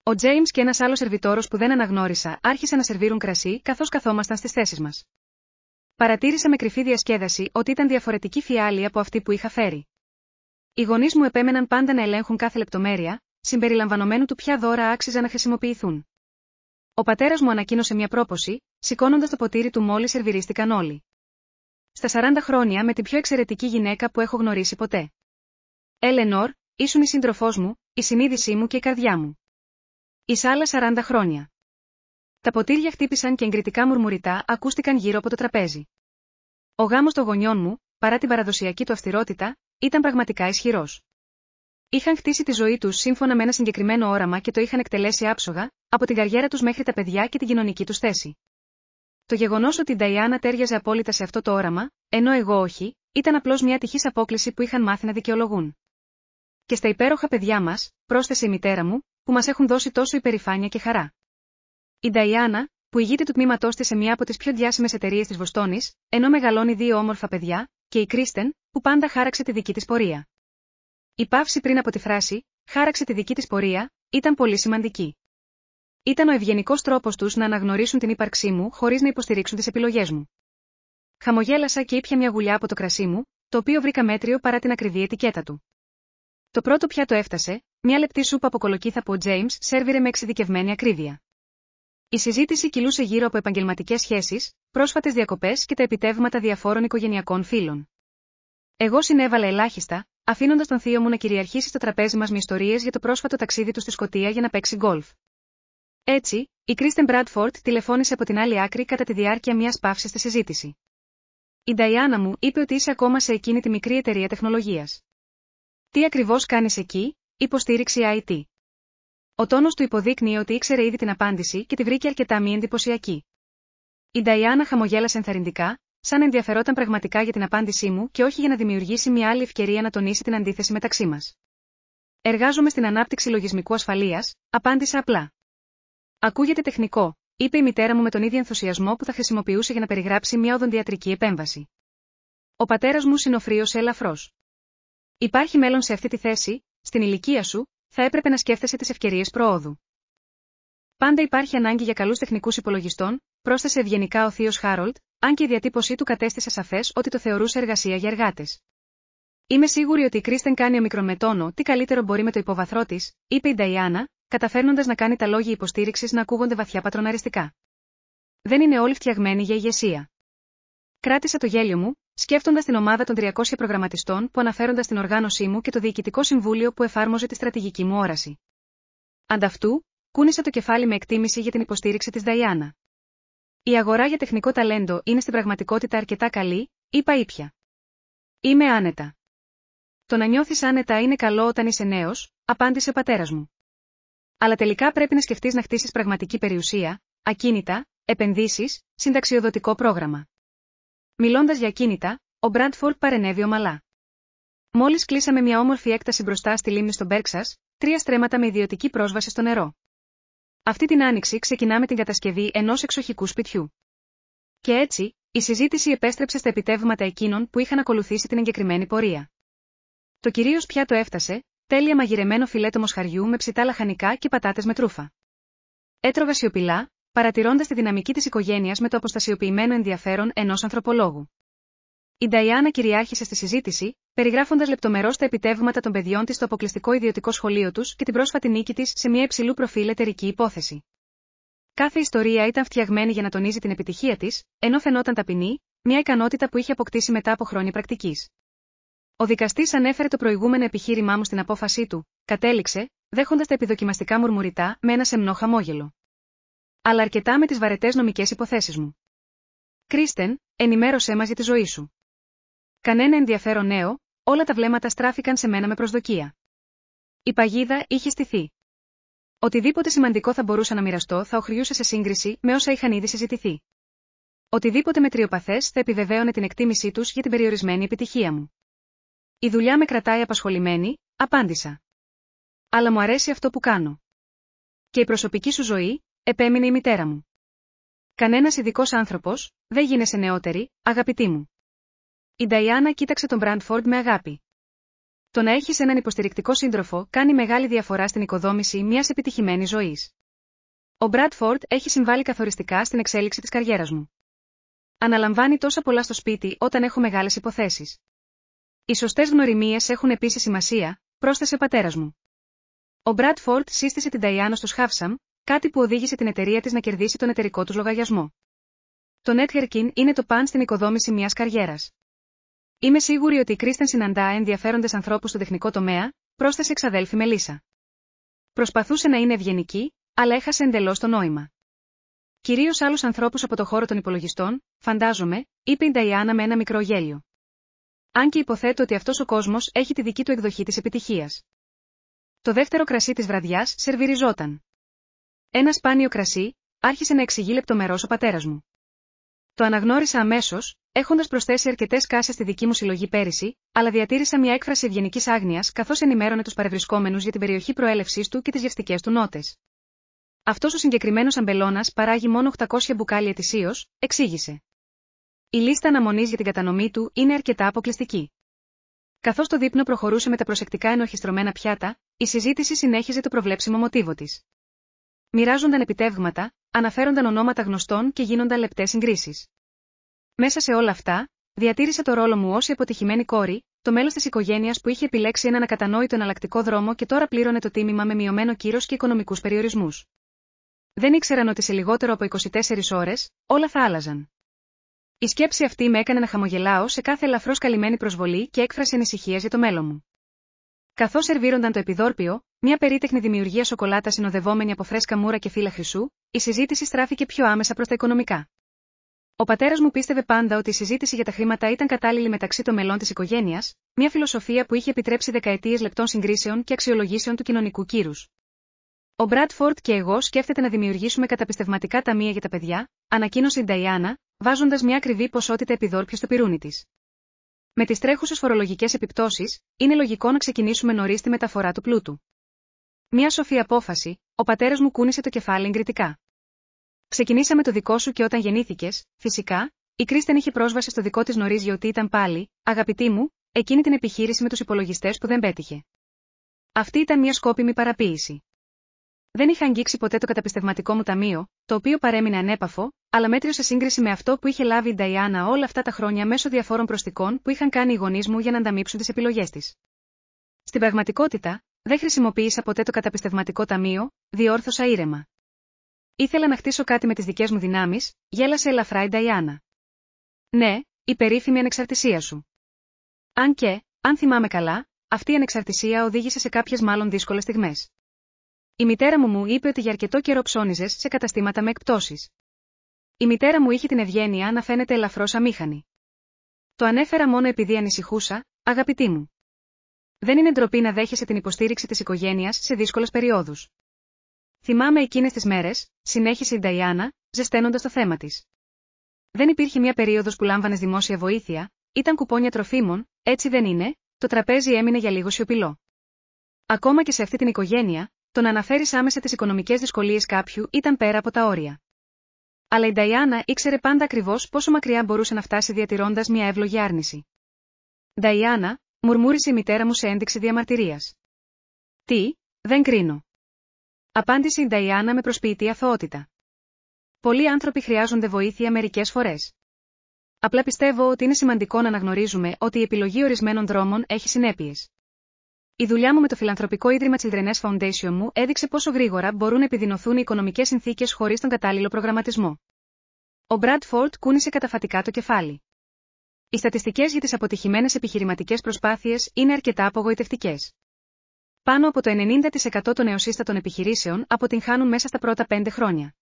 Ο Τζέιμς και ένας άλλος σερβιτόρος που δεν αναγνώρισα άρχισαν να σερβίρουν κρασί καθώς καθόμασταν στις θέσεις μας. Παρατήρησα με κρυφή διασκέδαση ότι ήταν διαφορετική φιάλη από αυτή που είχα φέρει. Οι γονείς μου επέμεναν πάντα να ελέγχουν κάθε λεπτομέρεια, συμπεριλαμβανομένου του ποια δώρα άξιζαν να χρησιμοποιηθούν. Ο πατέρας μου ανακοίνωσε μια πρόποση, σηκώνοντας το ποτήρι του μόλις σερβιρίστηκαν όλοι. Στα 40 χρόνια με την πιο εξαιρετική γυναίκα που έχω γνωρίσει ποτέ. Έλενορ, ήσουν η σύντροφός μου, η συνείδησή μου και η καρδιά μου. Εις άλλα 40 χρόνια. Τα ποτήρια χτύπησαν και εγκριτικά μουρμουριτά ακούστηκαν γύρω από το τραπέζι. Ο γάμος των γονιών μου, παρά την παραδοσιακή του αυστηρότητα, ήταν πραγματικά ισχυρός. Είχαν χτίσει τη ζωή τους σύμφωνα με ένα συγκεκριμένο όραμα και το είχαν εκτελέσει άψογα, από την καριέρα τους μέχρι τα παιδιά και την κοινωνική τους θέση. Το γεγονός ότι η Νταϊάννα τέριαζε απόλυτα σε αυτό το όραμα, ενώ εγώ όχι, ήταν απλώς μια τυχής απόκλιση που είχαν μάθει να δικαιολογούν. Και στα υπέροχα παιδιά μας, πρόσθεσε η μητέρα μου, που μας έχουν δώσει τόσο υπερηφάνεια και χαρά. Η Νταϊάννα, που ηγείται του τμήματός της σε μια από τις πιο διάσημες εταιρείες της Βοστόνης, ενώ μεγαλώνει δύο όμορφα παιδιά, και η Κρίστεν, που πάντα χάραξε τη δική της πορεία. Η παύση πριν από τη φράση «χάραξε τη δική της πορεία» ήταν πολύ σημαντική. Ήταν ο ευγενικός τρόπος τους να αναγνωρίσουν την ύπαρξή μου χωρίς να υποστηρίξουν τις επιλογές μου. Χαμογέλασα και ήπια μια γουλιά από το κρασί μου, το οποίο βρήκα μέτριο παρά την ακριβή ετικέτα του. Το πρώτο πιάτο έφτασε, μια λεπτή σούπα από κολοκύθα που ο James σέρβιρε με εξειδικευμένη ακρίβεια. Η συζήτηση κυλούσε γύρω από επαγγελματικές σχέσεις, πρόσφατες διακοπές και τα επιτεύγματα διαφόρων οικογενειακών φίλων. Εγώ συνέβαλα ελάχιστα, αφήνοντας τον θείο μου να κυριαρχήσει στο τραπέζι μας με ιστορίες για το πρόσφατο ταξίδι του στη Σκωτία για να παίξει γκολφ. Έτσι, η Κρίστεν Μπράντφορντ τηλεφώνησε από την άλλη άκρη κατά τη διάρκεια μιας παύσης στη συζήτηση. Η Νταϊάννα μου είπε ότι είσαι ακόμα σε εκείνη τη μικρή εταιρεία τεχνολογίας. Τι ακριβώς κάνεις εκεί, υποστήριξη IT. Ο τόνος του υποδείκνυε ότι ήξερε ήδη την απάντηση και τη βρήκε αρκετά μη εντυπωσιακή. Η Νταϊάννα χαμογέλασε ενθαρρυντικά, σαν ενδιαφερόταν πραγματικά για την απάντησή μου και όχι για να δημιουργήσει μια άλλη ευκαιρία να τονίσει την αντίθεση μεταξύ μας. Εργάζομαι στην ανάπτυξη λογισμικού ασφαλείας, απάντησα απλά. Ακούγεται τεχνικό, είπε η μητέρα μου με τον ίδιο ενθουσιασμό που θα χρησιμοποιούσε για να περιγράψει μια οδοντιατρική επέμβαση. Ο πατέρας μου συνοφρίωσε ελαφρώς. Υπάρχει μέλλον σε αυτή τη θέση, στην ηλικία σου, θα έπρεπε να σκέφτεσαι τις ευκαιρίες προόδου. Πάντα υπάρχει ανάγκη για καλούς τεχνικούς υπολογιστών, πρόσθεσε ευγενικά ο θείος Χάρολτ, αν και η διατύπωσή του κατέστησε σαφές ότι το θεωρούσε εργασία για εργάτες. Είμαι σίγουρη ότι η Κρίστεν κάνει ομικρον με τόνο τι καλύτερο μπορεί με το υποβαθρό της, είπε η Νταϊάννα, καταφέρνοντας να κάνει τα λόγια υποστήριξης να ακούγονται βαθιά πατροναριστικά. Δεν είναι όλοι φτιαγμένοι για ηγεσία. Κράτησα το γέλιο μου, σκέφτοντας την ομάδα των 300 προγραμματιστών που αναφέρονταν στην οργάνωσή μου και το διοικητικό συμβούλιο που εφάρμοζε τη στρατηγική μου όραση. Ανταυτού, κούνησα το κεφάλι με εκτίμηση για την υποστήριξη της Νταϊάννα. Η αγορά για τεχνικό ταλέντο είναι στην πραγματικότητα αρκετά καλή, είπα ήπια. Είμαι άνετα. Το να νιώθεις άνετα είναι καλό όταν είσαι νέος, απάντησε ο πατέρας μου. Αλλά τελικά πρέπει να σκεφτείς να χτίσεις πραγματική περιουσία, ακίνητα, επενδύσεις, συνταξιοδοτικό πρόγραμμα. Μιλώντας για ακίνητα, ο Μπράντφορντ παρενέβη ομαλά. Μόλις κλείσαμε μια όμορφη έκταση μπροστά στη λίμνη στο Μπέρξας, 3 στρέμματα με ιδιωτική πρόσβαση στο νερό. Αυτή την άνοιξη ξεκινάμε την κατασκευή ενός εξοχικού σπιτιού. Και έτσι, η συζήτηση επέστρεψε στα επιτεύγματα εκείνων που είχαν ακολουθήσει την εγκεκριμένη πορεία. Το κυρίως πιάτο έφτασε, τέλεια μαγειρεμένο φιλέτο μοσχαριού με ψητά λαχανικά και πατάτες με τρούφα. Έτρωγα σιωπηλά, παρατηρώντας τη δυναμική της οικογένειας με το αποστασιοποιημένο ενδιαφέρον ενός ανθρωπολόγου. Η Νταϊάννα κυριάρχησε στη συζήτηση, περιγράφοντας λεπτομερώς τα επιτεύγματα των παιδιών της στο αποκλειστικό ιδιωτικό σχολείο τους και την πρόσφατη νίκη της σε μια υψηλού προφίλ εταιρική υπόθεση. Κάθε ιστορία ήταν φτιαγμένη για να τονίζει την επιτυχία της, ενώ φαινόταν ταπεινή, μια ικανότητα που είχε αποκτήσει μετά από χρόνια πρακτικής. Ο δικαστής ανέφερε το προηγούμενο επιχείρημά μου στην απόφασή του, κατέληξε, δέχοντας τα επιδοκιμαστικά μουρμουριτά με ένα σεμνό χαμόγελο. Αλλά αρκετά με τις βαρετές νομικές υποθέσεις μου. Κρίστεν, ενημέρωσέ μας για τη ζωή σου. Κανένα ενδιαφέρον νέο, όλα τα βλέμματα στράφηκαν σε μένα με προσδοκία. Η παγίδα είχε στηθεί. Οτιδήποτε σημαντικό θα μπορούσα να μοιραστώ θα οχριούσε σε σύγκριση με όσα είχαν ήδη συζητηθεί. Οτιδήποτε μετριοπαθές θα επιβεβαίωνε την εκτίμησή τους για την περιορισμένη επιτυχία μου. Η δουλειά με κρατάει απασχολημένη, απάντησα. Αλλά μου αρέσει αυτό που κάνω. Και η προσωπική σου ζωή, επέμεινε η μητέρα μου. Κανένας ειδικός άνθρωπος, δεν γίνεσαι νεότερη, αγαπητή μου. Η Νταϊάννα κοίταξε τον Μπραντφορντ με αγάπη. Το να έχεις έναν υποστηρικτικό σύντροφο κάνει μεγάλη διαφορά στην οικοδόμηση μιας επιτυχημένης ζωής. Ο Μπραντφορντ έχει συμβάλει καθοριστικά στην εξέλιξη της καριέρας μου. Αναλαμβάνει τόσα πολλά στο σπίτι όταν έχω μεγάλες υποθέσεις. Οι σωστές γνωριμίες έχουν επίσης σημασία, πρόσθεσε ο πατέρας μου. Ο Μπραντφορντ σύστησε την Νταϊάννα στο Χάφσαμ, κάτι που οδήγησε την εταιρεία της να κερδίσει τον εταιρικό τους λογαριασμό. Το networking είναι το παν στην οικοδόμηση μιας καριέρας. Είμαι σίγουρη ότι η Κρίστεν συναντά ενδιαφέροντες ανθρώπους στο τεχνικό τομέα, πρόσθεσε εξαδέλφη Μελίσσα. Προσπαθούσε να είναι ευγενική, αλλά έχασε εντελώς το νόημα. Κυρίως άλλους ανθρώπους από το χώρο των υπολογιστών, φαντάζομαι, είπε η Νταϊάννα με ένα μικρό γέλιο. Αν και υποθέτω ότι αυτός ο κόσμος έχει τη δική του εκδοχή της επιτυχίας. Το δεύτερο κρασί της βραδιάς σερβιριζόταν. Ένα σπάνιο κρασί, άρχισε να εξηγεί λεπτομερώς ο πατέρας μου. Το αναγνώρισα αμέσως, έχοντας προσθέσει αρκετές κάσες στη δική μου συλλογή πέρυσι, αλλά διατήρησα μια έκφραση ευγενικής άγνοιας καθώς ενημέρωνε τους παρευρισκόμενους για την περιοχή προέλευσής του και τις γευστικές του νότες. Αυτός ο συγκεκριμένος αμπελώνας παράγει μόνο 800 μπουκάλια ετησίως, εξήγησε. Η λίστα αναμονής για την κατανομή του είναι αρκετά αποκλειστική. Καθώς το δείπνο προχωρούσε με τα προσεκτικά ενορχιστρωμένα πιάτα, η συζήτηση συνέχιζε το προβλέψιμο μοτίβο της. Μοιράζονταν επιτεύγματα, αναφέρονταν ονόματα γνωστών και γίνονταν λεπτές συγκρίσεις. Μέσα σε όλα αυτά, διατήρησα το ρόλο μου ως η αποτυχημένη κόρη, το μέλος της οικογένειας που είχε επιλέξει έναν ακατανόητο εναλλακτικό δρόμο και τώρα πλήρωνε το τίμημα με μειωμένο κύρος και οικονομικούς περιορισμούς. Δεν ήξεραν ότι σε λιγότερο από 24 ώρες, όλα θα άλλαζαν. Η σκέψη αυτή με έκανε να χαμογελάω σε κάθε ελαφρώς καλυμμένη προσβολή και έκφραση ανησυχίας για το μέλλον μου. Καθώς σερβίρονταν το επιδόρπιο, μια περίτεχνη δημιουργία σοκολάτα συνοδευόμενη από φρέσκα μούρα και φύλλα χρυσού, η συζήτηση στράφηκε πιο άμεσα προς τα οικονομικά. Ο πατέρας μου πίστευε πάντα ότι η συζήτηση για τα χρήματα ήταν κατάλληλη μεταξύ των μελών της οικογένειας, μια φιλοσοφία που είχε επιτρέψει δεκαετίες λεπτών συγκρίσεων και αξιολογήσεων του κοινωνικού κύρους. Ο Μπραντφορντ και εγώ σκέφτεται να δημιουργήσουμε καταπιστευματικά ταμεία για τα παιδιά, ανακοίνωσε η Νταϊάννα, βάζοντας μια ακριβή ποσότητα επιδόρπιο στο πιρούνι της. Με τις τρέχουσες φορολογικές επιπτώσεις, είναι λογικό να ξεκινήσουμε νωρίς τη μεταφορά του πλούτου. Μια σοφή απόφαση, ο πατέρας μου κούνησε το κεφάλι εγκριτικά. Ξεκινήσαμε το δικό σου και όταν γεννήθηκες, φυσικά, η Κρίστεν είχε πρόσβαση στο δικό της νωρίς γιατί ήταν πάλι, αγαπητή μου, εκείνη την επιχείρηση με τους υπολογιστές που δεν πέτυχε. Αυτή ήταν μια σκόπιμη παραποίηση. Δεν είχα αγγίξει ποτέ το καταπιστευματικό μου ταμείο, το οποίο παρέμεινε ανέπαφο, αλλά μέτριο σε σύγκριση με αυτό που είχε λάβει η Νταϊάννα όλα αυτά τα χρόνια μέσω διαφόρων προστικών που είχαν κάνει οι γονείς μου για να ανταμείψουν τις επιλογές της. Στην πραγματικότητα, δεν χρησιμοποίησα ποτέ το καταπιστευματικό ταμείο, διόρθωσα ήρεμα. Ήθελα να χτίσω κάτι με τις δικές μου δυνάμεις, γέλασε ελαφρά η Νταϊάννα. Ναι, η περίφημη ανεξαρτησία σου. Αν και, αν θυμάμαι καλά, αυτή η ανεξαρτησία οδήγησε σε κάποιες μάλλον δύσκολες στιγμές. Η μητέρα μου είπε ότι για αρκετό καιρό ψώνιζες σε καταστήματα με εκπτώσεις. Η μητέρα μου είχε την ευγένεια να φαίνεται ελαφρώς αμήχανη. Το ανέφερα μόνο επειδή ανησυχούσα, αγαπητή μου. Δεν είναι ντροπή να δέχεσαι την υποστήριξη της οικογένειας σε δύσκολες περιόδους. Θυμάμαι εκείνες τις μέρες, συνέχισε η Νταϊάννα, ζεσταίνοντας το θέμα της. Δεν υπήρχε μια περίοδος που λάμβανες δημόσια βοήθεια, ήταν κουπόνια τροφίμων, έτσι δεν είναι, το τραπέζι έμεινε για λίγο σιωπηλό. Ακόμα και σε αυτή την οικογένεια, το να αναφέρεις άμεσα τις οικονομικές δυσκολίες κάποιου ήταν πέρα από τα όρια. Αλλά η Νταϊάννα ήξερε πάντα ακριβώς πόσο μακριά μπορούσε να φτάσει διατηρώντας μια εύλογη άρνηση. Νταϊάννα, μουρμούρισε η μητέρα μου σε ένδειξη διαμαρτυρίας. Τι, δεν κρίνω. Απάντησε η Νταϊάννα με προσποιητή αθωότητα. Πολλοί άνθρωποι χρειάζονται βοήθεια μερικές φορές. Απλά πιστεύω ότι είναι σημαντικό να αναγνωρίζουμε ότι η επιλογή ορισμένων δρόμων έχει συνέπειες. Η δουλειά μου με το φιλανθρωπικό ίδρυμα Children's Foundation μου έδειξε πόσο γρήγορα μπορούν να επιδεινωθούν οι οικονομικές συνθήκες χωρίς τον κατάλληλο προγραμματισμό. Ο Bradford κούνησε καταφατικά το κεφάλι. Οι στατιστικές για τις αποτυχημένες επιχειρηματικές προσπάθειες είναι αρκετά απογοητευτικές. Πάνω από το 90% των νεοσύστατων επιχειρήσεων αποτυγχάνουν μέσα στα πρώτα 5 χρόνια.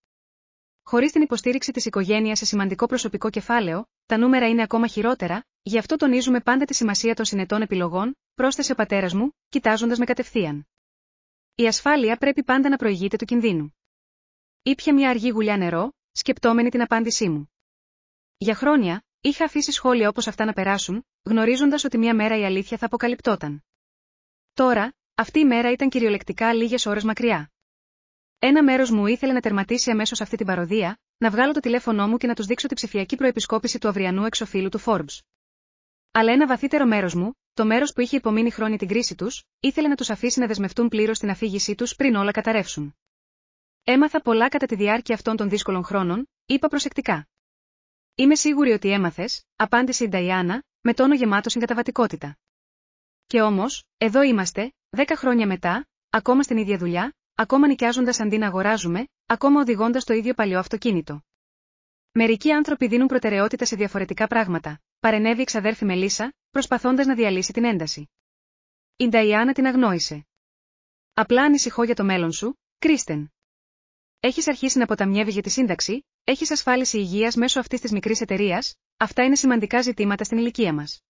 Χωρίς την υποστήριξη της οικογένειας σε σημαντικό προσωπικό κεφάλαιο, τα νούμερα είναι ακόμα χειρότερα, γι' αυτό τονίζουμε πάντα τη σημασία των συνετών επιλογών, πρόσθεσε ο πατέρας μου, κοιτάζοντας με κατευθείαν. Η ασφάλεια πρέπει πάντα να προηγείται του κινδύνου. Ήπια μια αργή γουλιά νερό, σκεπτόμενη την απάντησή μου. Για χρόνια, είχα αφήσει σχόλια όπως αυτά να περάσουν, γνωρίζοντας ότι μια μέρα η αλήθεια θα αποκαλυπτόταν. Τώρα, αυτή η μέρα ήταν κυριολεκτικά λίγες ώρες μακριά. Ένα μέρος μου ήθελε να τερματίσει αμέσως αυτή την παροδία, να βγάλω το τηλέφωνό μου και να τους δείξω την ψηφιακή προεπισκόπηση του αυριανού εξωφύλου του Forbes. Αλλά ένα βαθύτερο μέρος μου, το μέρος που είχε υπομείνει χρόνια την κρίση τους, ήθελε να τους αφήσει να δεσμευτούν πλήρως στην αφήγησή τους πριν όλα καταρρεύσουν. Έμαθα πολλά κατά τη διάρκεια αυτών των δύσκολων χρόνων, είπα προσεκτικά. Είμαι σίγουρη ότι έμαθες, απάντησε η Νταϊάννα, με τόνο γεμάτο συγκαταβατικότητα. Και όμως, εδώ είμαστε, 10 χρόνια μετά, ακόμα στην ίδια δουλειά, ακόμα νοικιάζοντας αντί να αγοράζουμε, ακόμα οδηγώντας το ίδιο παλιό αυτοκίνητο. Μερικοί άνθρωποι δίνουν προτεραιότητα σε διαφορετικά πράγματα, παρενέβη η ξαδέρφη Μελίσσα, προσπαθώντας να διαλύσει την ένταση. Η Νταϊάννα την αγνόησε. Απλά ανησυχώ για το μέλλον σου, Κρίστεν. Έχεις αρχίσει να αποταμιεύεις για τη σύνταξη, έχεις ασφάλιση υγείας μέσω αυτής της μικρής εταιρείας, αυτά είναι σημαντικά ζητήματα στην ηλικία μας.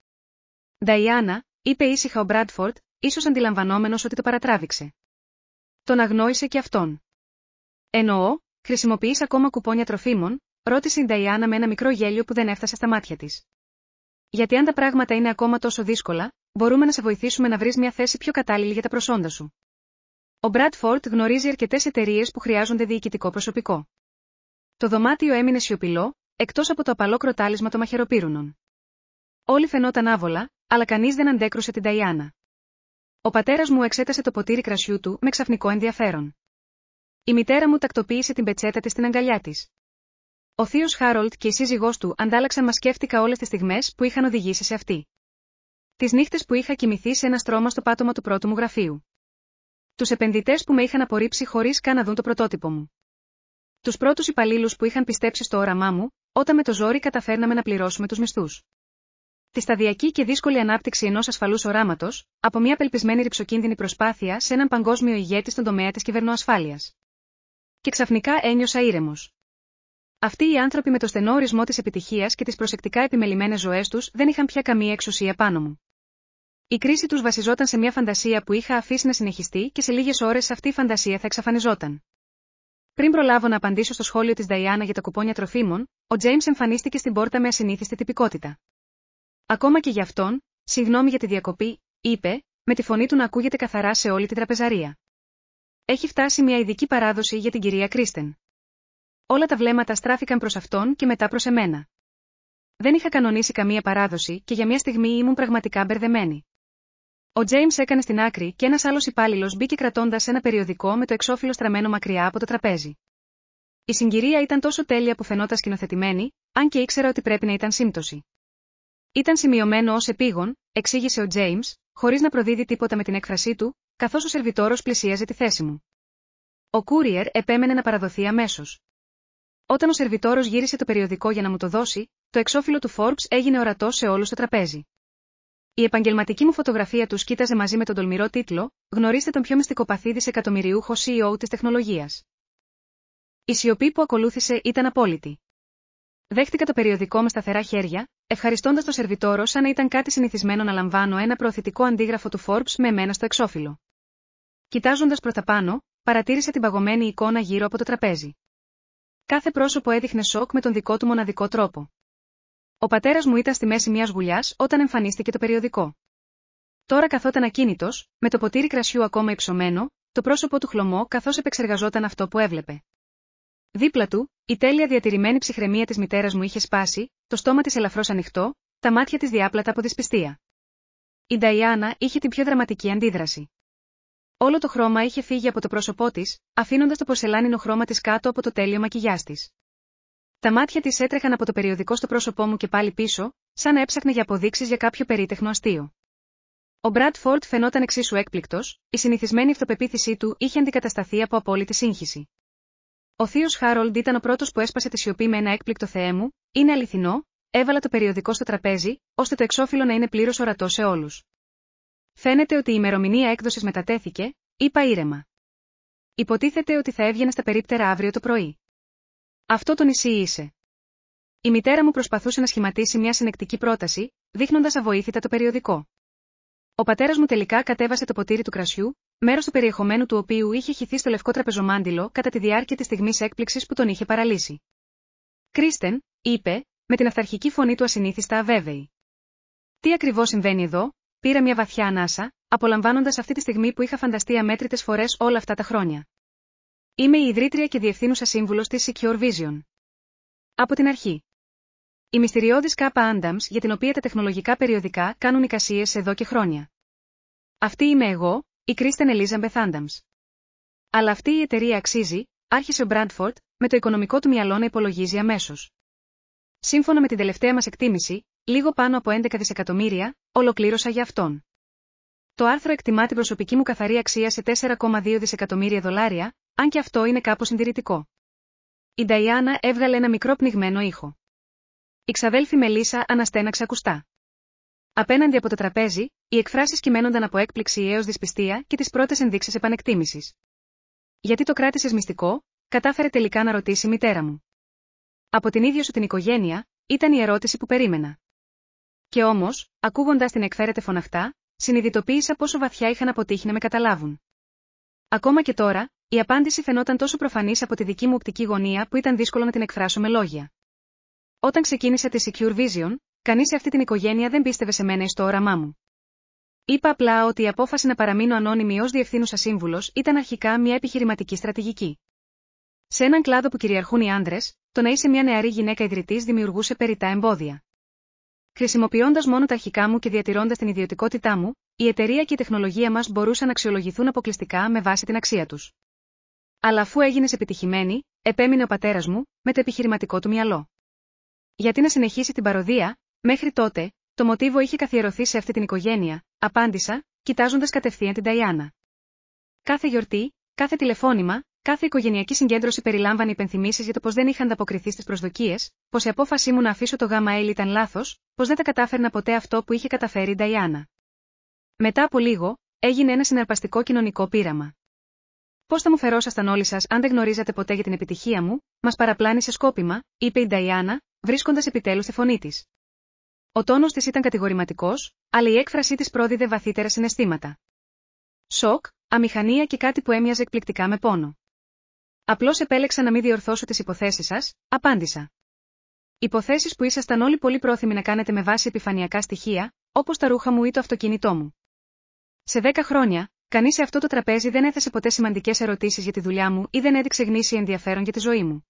Νταϊάννα, είπε ήσυχα ο Μπράντφορντ, ίσως αντιλαμβανόμενος ότι το παρατράβηξε. Τον αγνόησε και αυτόν. Εννοώ, χρησιμοποιείς ακόμα κουπόνια τροφίμων, ρώτησε η Νταϊάννα με ένα μικρό γέλιο που δεν έφτασε στα μάτια της. Γιατί αν τα πράγματα είναι ακόμα τόσο δύσκολα, μπορούμε να σε βοηθήσουμε να βρεις μια θέση πιο κατάλληλη για τα προσόντα σου. Ο Bradford γνωρίζει αρκετές εταιρείες που χρειάζονται διοικητικό προσωπικό. Το δωμάτιο έμεινε σιωπηλό, εκτός από το απαλό κροτάλισμα των μαχαιροπύρουνων. Όλοι φαινόταν άβολα, αλλά κανείς δεν αντέκρουσε την Νταϊάννα. Ο πατέρας μου εξέτασε το ποτήρι κρασιού του με ξαφνικό ενδιαφέρον. Η μητέρα μου τακτοποίησε την πετσέτα της στην αγκαλιά της. Ο θείος Χάρολτ και η σύζυγός του αντάλλαξαν μα σκέφτηκα όλες τις στιγμές που είχαν οδηγήσει σε αυτή. Τις νύχτες που είχα κοιμηθεί σε ένα στρώμα στο πάτωμα του πρώτου μου γραφείου. Τους επενδυτές που με είχαν απορρίψει χωρίς καν να δουν το πρωτότυπο μου. Τους πρώτους υπαλλήλους που είχαν πιστέψει στο όραμά μου, όταν με το ζόρι καταφέρναμε να πληρώσουμε τους μισθούς. Τη σταδιακή και δύσκολη ανάπτυξη ενός ασφαλούς οράματος, από μια απελπισμένη ρυψοκίνδυνη προσπάθεια σε έναν παγκόσμιο ηγέτη στον τομέα της κυβερνοασφάλειας. Και ξαφνικά ένιωσα ήρεμος. Αυτοί οι άνθρωποι με το στενό ορισμό της επιτυχίας και τις προσεκτικά επιμελημένες ζωές τους δεν είχαν πια καμία εξουσία πάνω μου. Η κρίση τους βασιζόταν σε μια φαντασία που είχα αφήσει να συνεχιστεί και σε λίγες ώρες αυτή η φαντασία θα εξαφανιζόταν. Πριν προλάβω να απαντήσω στο σχόλιο της Νταϊάννα για τα κουπόνια τροφίμων, ο Τζέιμς εμφανίστηκε στην πόρτα με ασυνήθιστη τυπικότητα. Ακόμα και για αυτόν, συγγνώμη για τη διακοπή, είπε, με τη φωνή του να ακούγεται καθαρά σε όλη την τραπεζαρία. Έχει φτάσει μια ειδική παράδοση για την κυρία Κρίστεν. Όλα τα βλέμματα στράφηκαν προς αυτόν και μετά προς εμένα. Δεν είχα κανονίσει καμία παράδοση και για μια στιγμή ήμουν πραγματικά μπερδεμένη. Ο Τζέιμς έκανε στην άκρη και ένας άλλος υπάλληλος μπήκε κρατώντας ένα περιοδικό με το εξώφυλλο στραμμένο μακριά από το τραπέζι. Η συγκυρία ήταν τόσο τέλεια που φαινόταν σκηνοθετημένη, αν και ήξερα ότι πρέπει να ήταν σύμπτωση. Ήταν σημειωμένο ως επίγον, εξήγησε ο Τζέιμς, χωρίς να προδίδει τίποτα με την έκφρασή του, καθώς ο σερβιτόρος πλησίαζε τη θέση μου. Ο courier επέμενε να παραδοθεί αμέσως. Όταν ο σερβιτόρος γύρισε το περιοδικό για να μου το δώσει, το εξώφυλλο του Forbes έγινε ορατό σε όλους στο τραπέζι. Η επαγγελματική μου φωτογραφία του κοίταζε μαζί με τον τολμηρό τίτλο «Γνωρίστε τον πιο μυστικοπαθή δισεκατομμυριούχο CEO της τεχνολογίας». Η σιωπή που ακολούθησε ήταν απόλυτη. Δέχτηκα το περιοδικό με σταθερά χέρια, ευχαριστώντας το σερβιτόρο σαν να ήταν κάτι συνηθισμένο να λαμβάνω ένα προωθητικό αντίγραφο του Forbes με εμένα στο εξώφυλλο. Κοιτάζοντας προς τα πάνω, παρατήρησα την παγωμένη εικόνα γύρω από το τραπέζι. Κάθε πρόσωπο έδειχνε σοκ με τον δικό του μοναδικό τρόπο. Ο πατέρας μου ήταν στη μέση μιας γουλιάς όταν εμφανίστηκε το περιοδικό. Τώρα καθόταν ακίνητος, με το ποτήρι κρασιού ακόμα υψωμένο, το πρόσωπο του χλωμό καθώς επεξεργαζόταν αυτό που έβλεπε. Δίπλα του, η τέλεια διατηρημένη ψυχραιμία της μητέρας μου είχε σπάσει, το στόμα της ελαφρώς ανοιχτό, τα μάτια της διάπλατα από δυσπιστία. Η Νταϊάννα είχε την πιο δραματική αντίδραση. Όλο το χρώμα είχε φύγει από το πρόσωπό της, αφήνοντας το πορσελάνινο χρώμα της κάτω από το τέλειο μακιγιάζ της. Τα μάτια της έτρεχαν από το περιοδικό στο πρόσωπό μου και πάλι πίσω, σαν να έψαχνε για αποδείξεις για κάποιο περίτεχνο αστείο. Ο Μπραντφόρντ φαινόταν εξίσου έκπληκτος, η συνηθισμένη αυτοπεποίθησή του είχε αντικατασταθεί από απόλυτη σύγχυση. Ο θείος Χάρολντ ήταν ο πρώτος που έσπασε τη σιωπή με ένα έκπληκτο «Θεέ μου, είναι αληθινό», έβαλα το περιοδικό στο τραπέζι, ώστε το εξώφυλλο να είναι πλήρως ορατό σε όλους. Φαίνεται ότι η ημερομηνία έκδοσης μετατέθηκε, είπα ήρεμα. Υποτίθεται ότι θα έβγαινε στα περίπτερα αύριο το πρωί. Αυτό το νησί είσαι. Η μητέρα μου προσπαθούσε να σχηματίσει μια συνεκτική πρόταση, δείχνοντας αβοήθητα το περιοδικό. Ο πατέρας μου τελικά κατέβασε το ποτήρι του κρασιού, μέρος του περιεχομένου του οποίου είχε χυθεί στο λευκό τραπεζομάντιλο κατά τη διάρκεια της στιγμής έκπληξης που τον είχε παραλύσει. «Κρίστεν», είπε, με την αυθαρχική φωνή του ασυνήθιστα αβέβαιη. «Τι ακριβώς συμβαίνει εδώ?» Πήρα μια βαθιά ανάσα, απολαμβάνοντας αυτή τη στιγμή που είχα φανταστεί αμέτρητες φορές όλα αυτά τα χρόνια. Είμαι η ιδρύτρια και διευθύνουσα σύμβουλος της Secure Vision. Από την αρχή. Η μυστηριώδης Κάπα Adams για την οποία τα τεχνολογικά περιοδικά κάνουν εικασίες εδώ και χρόνια. Αυτή είμαι εγώ, η Κρίστεν Ελίζαμπεθ Adams. Αλλά αυτή η εταιρεία αξίζει, άρχισε ο Μπραντφόρντ, με το οικονομικό του μυαλό να υπολογίζει αμέσως. Σύμφωνα με την τελευταία μας εκτίμηση, λίγο πάνω από 11 δισεκατομμύρια, ολοκλήρωσα για αυτόν. Το άρθρο εκτιμά την προσωπική μου καθαρή αξία σε 4,2 δισεκατομμύρια δολάρια, αν και αυτό είναι κάπως συντηρητικό. Η Νταϊάννα έβγαλε ένα μικρό πνιγμένο ήχο. Η ξαδέλφη Μελίσσα αναστέναξε ακουστά. Απέναντι από το τραπέζι, οι εκφράσεις κυμαίνονταν από έκπληξη έως δυσπιστία και τις πρώτες ενδείξεις επανεκτίμησης. Γιατί το κράτησες μυστικό, κατάφερε τελικά να ρωτήσει η μητέρα μου. Από την ίδια σου την οικογένεια, ήταν η ερώτηση που περίμενα. Και όμως, ακούγοντας την εκφέρεται φωναχτά, συνειδητοποίησα πόσο βαθιά είχαν αποτύχει να με καταλάβουν. Ακόμα και τώρα, η απάντηση φαινόταν τόσο προφανής από τη δική μου οπτική γωνία που ήταν δύσκολο να την εκφράσω με λόγια. Όταν ξεκίνησα τη Secure Vision, κανείς σε αυτή την οικογένεια δεν πίστευε σε μένα ή στο όραμά μου. Είπα απλά ότι η απόφαση να παραμείνω ανώνυμη ως διευθύνουσα σύμβουλος ήταν αρχικά μια επιχειρηματική στρατηγική. Σε έναν κλάδο που κυριαρχούν οι άντρες, το να είσαι μια νεαρή γυναίκα ιδρυτής δημιουργούσε περιττά εμπόδια. Χρησιμοποιώντας μόνο τα αρχικά μου και διατηρώντας την ιδιωτικότητά μου, η εταιρεία και η τεχνολογία μας μπορούσαν να αξιολογηθούν αποκλειστικά με βάση την αξία τους. Αλλά αφού έγινες επιτυχημένη, επέμεινε ο πατέρας μου, με το επιχειρηματικό του μυαλό. Γιατί να συνεχίσει την παροδία, μέχρι τότε, το μοτίβο είχε καθιερωθεί σε αυτή την οικογένεια, απάντησα, κοιτάζοντας κατευθείαν την Νταϊάννα. Κάθε γιορτή, κάθε τηλεφώνημα, κάθε οικογενειακή συγκέντρωση περιλάμβανε υπενθυμίσεις για το πως δεν είχα ανταποκριθεί στις προσδοκίες, πως η απόφασή μου να αφήσω το ΓΑΜΑ ήταν λάθος, πως δεν τα κατάφερνα ποτέ αυτό που είχε καταφέρει η Νταϊάννα. Μετά από λίγο, έγινε ένα συναρπαστικό κοινωνικό πείραμα. Πώς θα μου φερόσασταν όλοι σας αν δεν γνωρίζατε ποτέ για την επιτυχία μου, μας παραπλάνησε σκόπιμα, είπε η Νταϊάννα, βρίσκοντας επιτέλους τη φωνή της. Ο τόνος της ήταν κατηγορηματικός, αλλά η έκφρασή της πρόδιδε βαθύτερα συναισθήματα. Σοκ, αμηχανία και κάτι που έμοιαζε εκπληκτικά με πόνο. Απλώς επέλεξα να μην διορθώσω τις υποθέσεις σας, απάντησα. Υποθέσεις που ήσασταν όλοι πολύ πρόθυμοι να κάνετε με βάση επιφανειακά στοιχεία, όπως τα ρούχα μου ή το αυτοκίνητό μου. Σε 10 χρόνια, κανείς σε αυτό το τραπέζι δεν έθεσε ποτέ σημαντικές ερωτήσεις για τη δουλειά μου ή δεν έδειξε γνήσιο ενδιαφέρον για τη ζωή μου.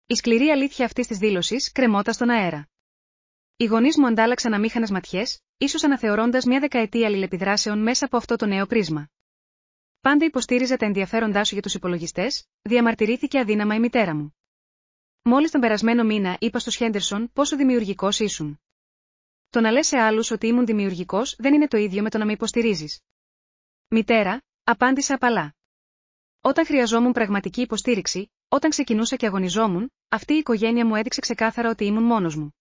Η σκληρή αλήθεια αυτής της δήλωσης κρεμόταν στον αέρα. Οι γονείς μου αντάλλαξαν αμήχανες ματιές, ίσως αναθεωρώντας μια δεκαετία αλληλεπιδράσεων μέσα από αυτό το νέο πρίσμα. Πάντα υποστήριζα τα ενδιαφέροντά σου για τους υπολογιστές, διαμαρτυρήθηκε αδύναμα η μητέρα μου. Μόλις τον περασμένο μήνα είπα στο Χέντερσον πόσο δημιουργικός ήσουν. Το να λες σε άλλους ότι ήμουν δημιουργικός δεν είναι το ίδιο με το να με υποστηρίζεις. Μητέρα, απάντησα απαλά. Όταν χρειαζόμουν πραγματική υποστήριξη, όταν ξεκινούσα και αγωνιζόμουν, αυτή η οικογένεια μου έδειξε ξεκάθαρα ότι ήμουν μόνος μου.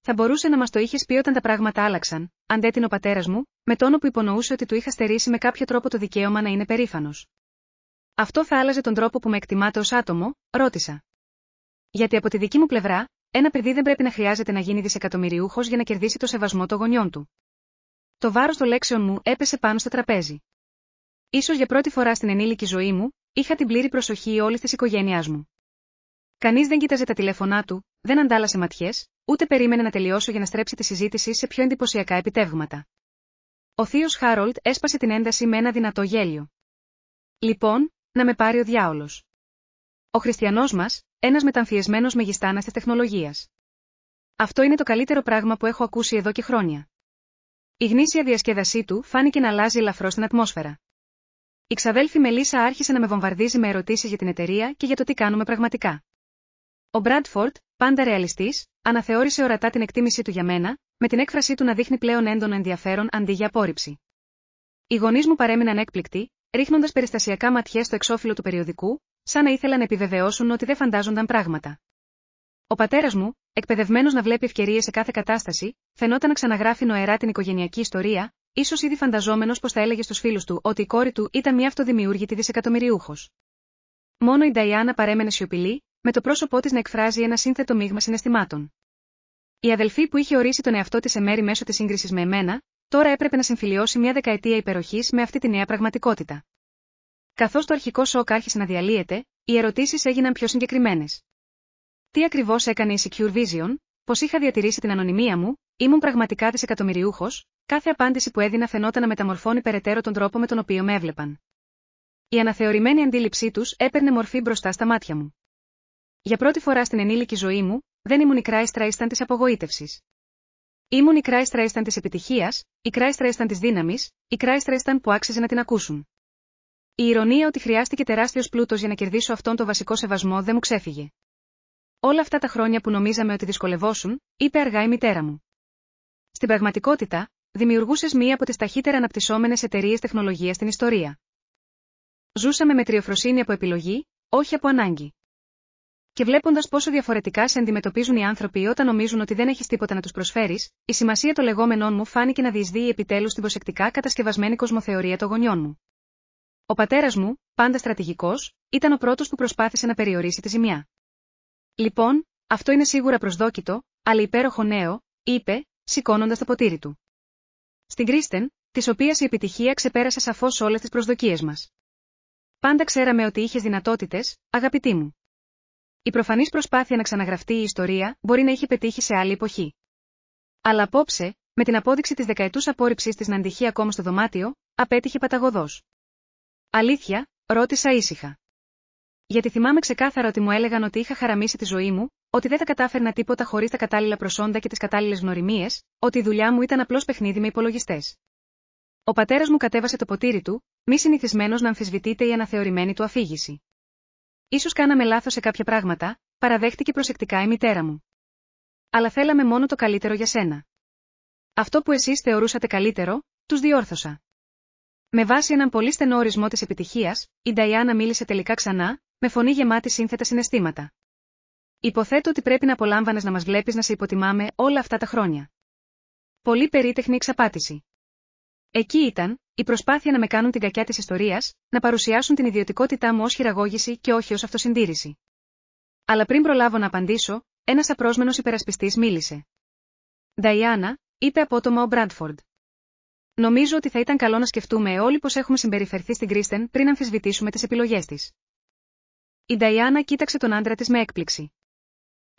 Θα μπορούσε να μας το είχες πει όταν τα πράγματα άλλαξαν, αντέτεινε ο πατέρας μου, με τόνο που υπονοούσε ότι του είχα στερήσει με κάποιο τρόπο το δικαίωμα να είναι περήφανος. Αυτό θα άλλαζε τον τρόπο που με εκτιμάτε ως άτομο, ρώτησα. Γιατί από τη δική μου πλευρά, ένα παιδί δεν πρέπει να χρειάζεται να γίνει δισεκατομμυριούχος για να κερδίσει το σεβασμό των γονιών του. Το βάρος των λέξεων μου έπεσε πάνω στο τραπέζι. Ίσως για πρώτη φορά στην ενήλικη ζωή μου, είχα την πλήρη προσοχή όλης της οικογένειάς μου. Κανείς δεν κοίταζε τα τηλέφωνά του, δεν αντάλλασε ματιές, ούτε περίμενε να τελειώσω για να στρέψει τη συζήτηση σε πιο εντυπωσιακά επιτεύγματα. Ο θείος Χάρολντ έσπασε την ένταση με ένα δυνατό γέλιο. Λοιπόν, να με πάρει ο διάολος. Ο χριστιανός μας, ένας μεταμφιεσμένος μεγιστάνας της τεχνολογίας. Αυτό είναι το καλύτερο πράγμα που έχω ακούσει εδώ και χρόνια. Η γνήσια διασκέδασή του φάνηκε να αλλάζει ελαφρώς την ατμόσφαιρα. η ξαδέλφη Μελίσσα άρχισε να με βομβαρδίζει με ερωτήσεις για την εταιρεία και για το τι κάνουμε πραγματικά. Ο Μπράντφορντ, πάντα ρεαλιστής, αναθεώρησε ορατά την εκτίμησή του για μένα, με την έκφρασή του να δείχνει πλέον έντονο ενδιαφέρον αντί για απόρριψη. Οι γονείς μου παρέμειναν έκπληκτοι, ρίχνοντας περιστασιακά ματιές στο εξώφυλλο του περιοδικού, σαν να ήθελαν να επιβεβαιώσουν ότι δεν φαντάζονταν πράγματα. Ο πατέρας μου, εκπαιδευμένος να βλέπει ευκαιρίες σε κάθε κατάσταση, φαινόταν να ξαναγράφει νοερά την οικογενειακή ιστορία, ίσως ήδη φανταζόμενος πως θα έλεγε στους φίλους του ότι η κόρη του ήταν μια αυτοδημιούργητη δισεκατομμυριούχος. Μόνο η Νταϊάννα παρέμενε σιωπηλή, με το πρόσωπό της να εκφράζει ένα σύνθετο μείγμα συναισθημάτων. Η αδελφή που είχε ορίσει τον εαυτό της σε μέρη μέσω της σύγκρισης με εμένα, τώρα έπρεπε να συμφιλιώσει μια δεκαετία υπεροχής με αυτή τη νέα πραγματικότητα. Καθώς το αρχικό σοκ άρχισε να διαλύεται, οι ερωτήσεις έγιναν πιο συγκεκριμένες. Τι ακριβώς έκανε η Secure Vision, πως είχα διατηρήσει την ανωνυμία μου, ήμουν πραγματικά δισεκατομμυριούχος, κάθε απάντηση που έδινα φαινόταν να μεταμορφώνει περαιτέρω τον τρόπο με τον οποίο με έβλεπαν. Η αναθεωρημένη αντίληψή τους έπαιρνε μορφή μπροστά στα μάτια μου. Για πρώτη φορά στην ενήλικη ζωή μου, δεν ήμουν η Κράιστρα ήσταν της απογοήτευσης. Ήμουν η Κράιστρα ήσταν της επιτυχίας, η Κράιστρα ήσταν της δύναμης, η Κράιστρα ήσταν που άξιζε να την ακούσουν. Η ηρωνία ότι χρειάστηκε τεράστιος πλούτος για να κερδίσω αυτόν τον βασικό σεβασμό δεν μου ξέφυγε. Όλα αυτά τα χρόνια που νομίζαμε ότι δυσκολευόσουν, είπε αργά η μητέρα μου. Στην πραγματικότητα, δημιουργούσες μία από τις ταχύτερα αναπτυσσόμενες εταιρείες τεχνολογίας στην ιστορία. Ζούσαμε με τριοφροσύνη από επιλογή, όχι από ανάγκη. Και βλέποντας πόσο διαφορετικά σε αντιμετωπίζουν οι άνθρωποι όταν νομίζουν ότι δεν έχεις τίποτα να τους προσφέρεις, η σημασία των λεγόμενών μου φάνηκε να διεισδύει επιτέλους στην προσεκτικά κατασκευασμένη κοσμοθεωρία των γονιών μου. Ο πατέρας μου, πάντα στρατηγικός, ήταν ο πρώτος που προσπάθησε να περιορίσει τη ζημιά. Λοιπόν, αυτό είναι σίγουρα προσδόκητο, αλλά υπέροχο νέο, είπε, σηκώνοντας το ποτήρι του. Στην Κρίστεν, της οποίας η επιτυχία ξεπέρασε σαφώς όλες τις προσδοκίες μας. Πάντα ξέραμε ότι είχες δυνατότητες, αγαπητή μου. Η προφανής προσπάθεια να ξαναγραφτεί η ιστορία μπορεί να είχε πετύχει σε άλλη εποχή. Αλλά απόψε, με την απόδειξη της δεκαετούς απόρριψης της να αντυχεί ακόμα στο δωμάτιο, απέτυχε παταγωδώς. Αλήθεια, ρώτησα ήσυχα. Γιατί θυμάμαι ξεκάθαρα ότι μου έλεγαν ότι είχα χαραμίσει τη ζωή μου, ότι δεν θα κατάφερνα τίποτα χωρίς τα κατάλληλα προσόντα και τις κατάλληλες γνωριμίες, ότι η δουλειά μου ήταν απλώς παιχνίδι με υπολογιστές. Ο πατέρας μου κατέβασε το ποτήρι του, μη συνηθισμένος να αμφισβητείται η αναθεωρημένη του αφήγηση. Ίσως κάναμε λάθος σε κάποια πράγματα, παραδέχτηκε προσεκτικά η μητέρα μου. Αλλά θέλαμε μόνο το καλύτερο για σένα. Αυτό που εσείς θεωρούσατε καλύτερο, τους διόρθωσα. Με βάση έναν πολύ στενό ορισμό της επιτυχίας, η Νταϊάννα μίλησε τελικά ξανά, με φωνή γεμάτη σύνθετα συναισθήματα. Υποθέτω ότι πρέπει να απολάμβανες να μας βλέπεις να σε υποτιμάμε όλα αυτά τα χρόνια. Πολύ περίτεχνη εξαπάτηση. Εκεί ήταν, η προσπάθεια να με κάνουν την κακιά της ιστορίας, να παρουσιάσουν την ιδιωτικότητά μου ως χειραγώγηση και όχι ως αυτοσυντήρηση. Αλλά πριν προλάβω να απαντήσω, ένας απρόσμενος υπερασπιστής μίλησε. Νταϊάννα, είπε απότομα ο Μπράντφορντ. Νομίζω ότι θα ήταν καλό να σκεφτούμε όλοι πως έχουμε συμπεριφερθεί στην Κρίστεν πριν αμφισβητήσουμε τις επιλογές της. Η Νταϊάννα κοίταξε τον άντρα της με έκπληξη.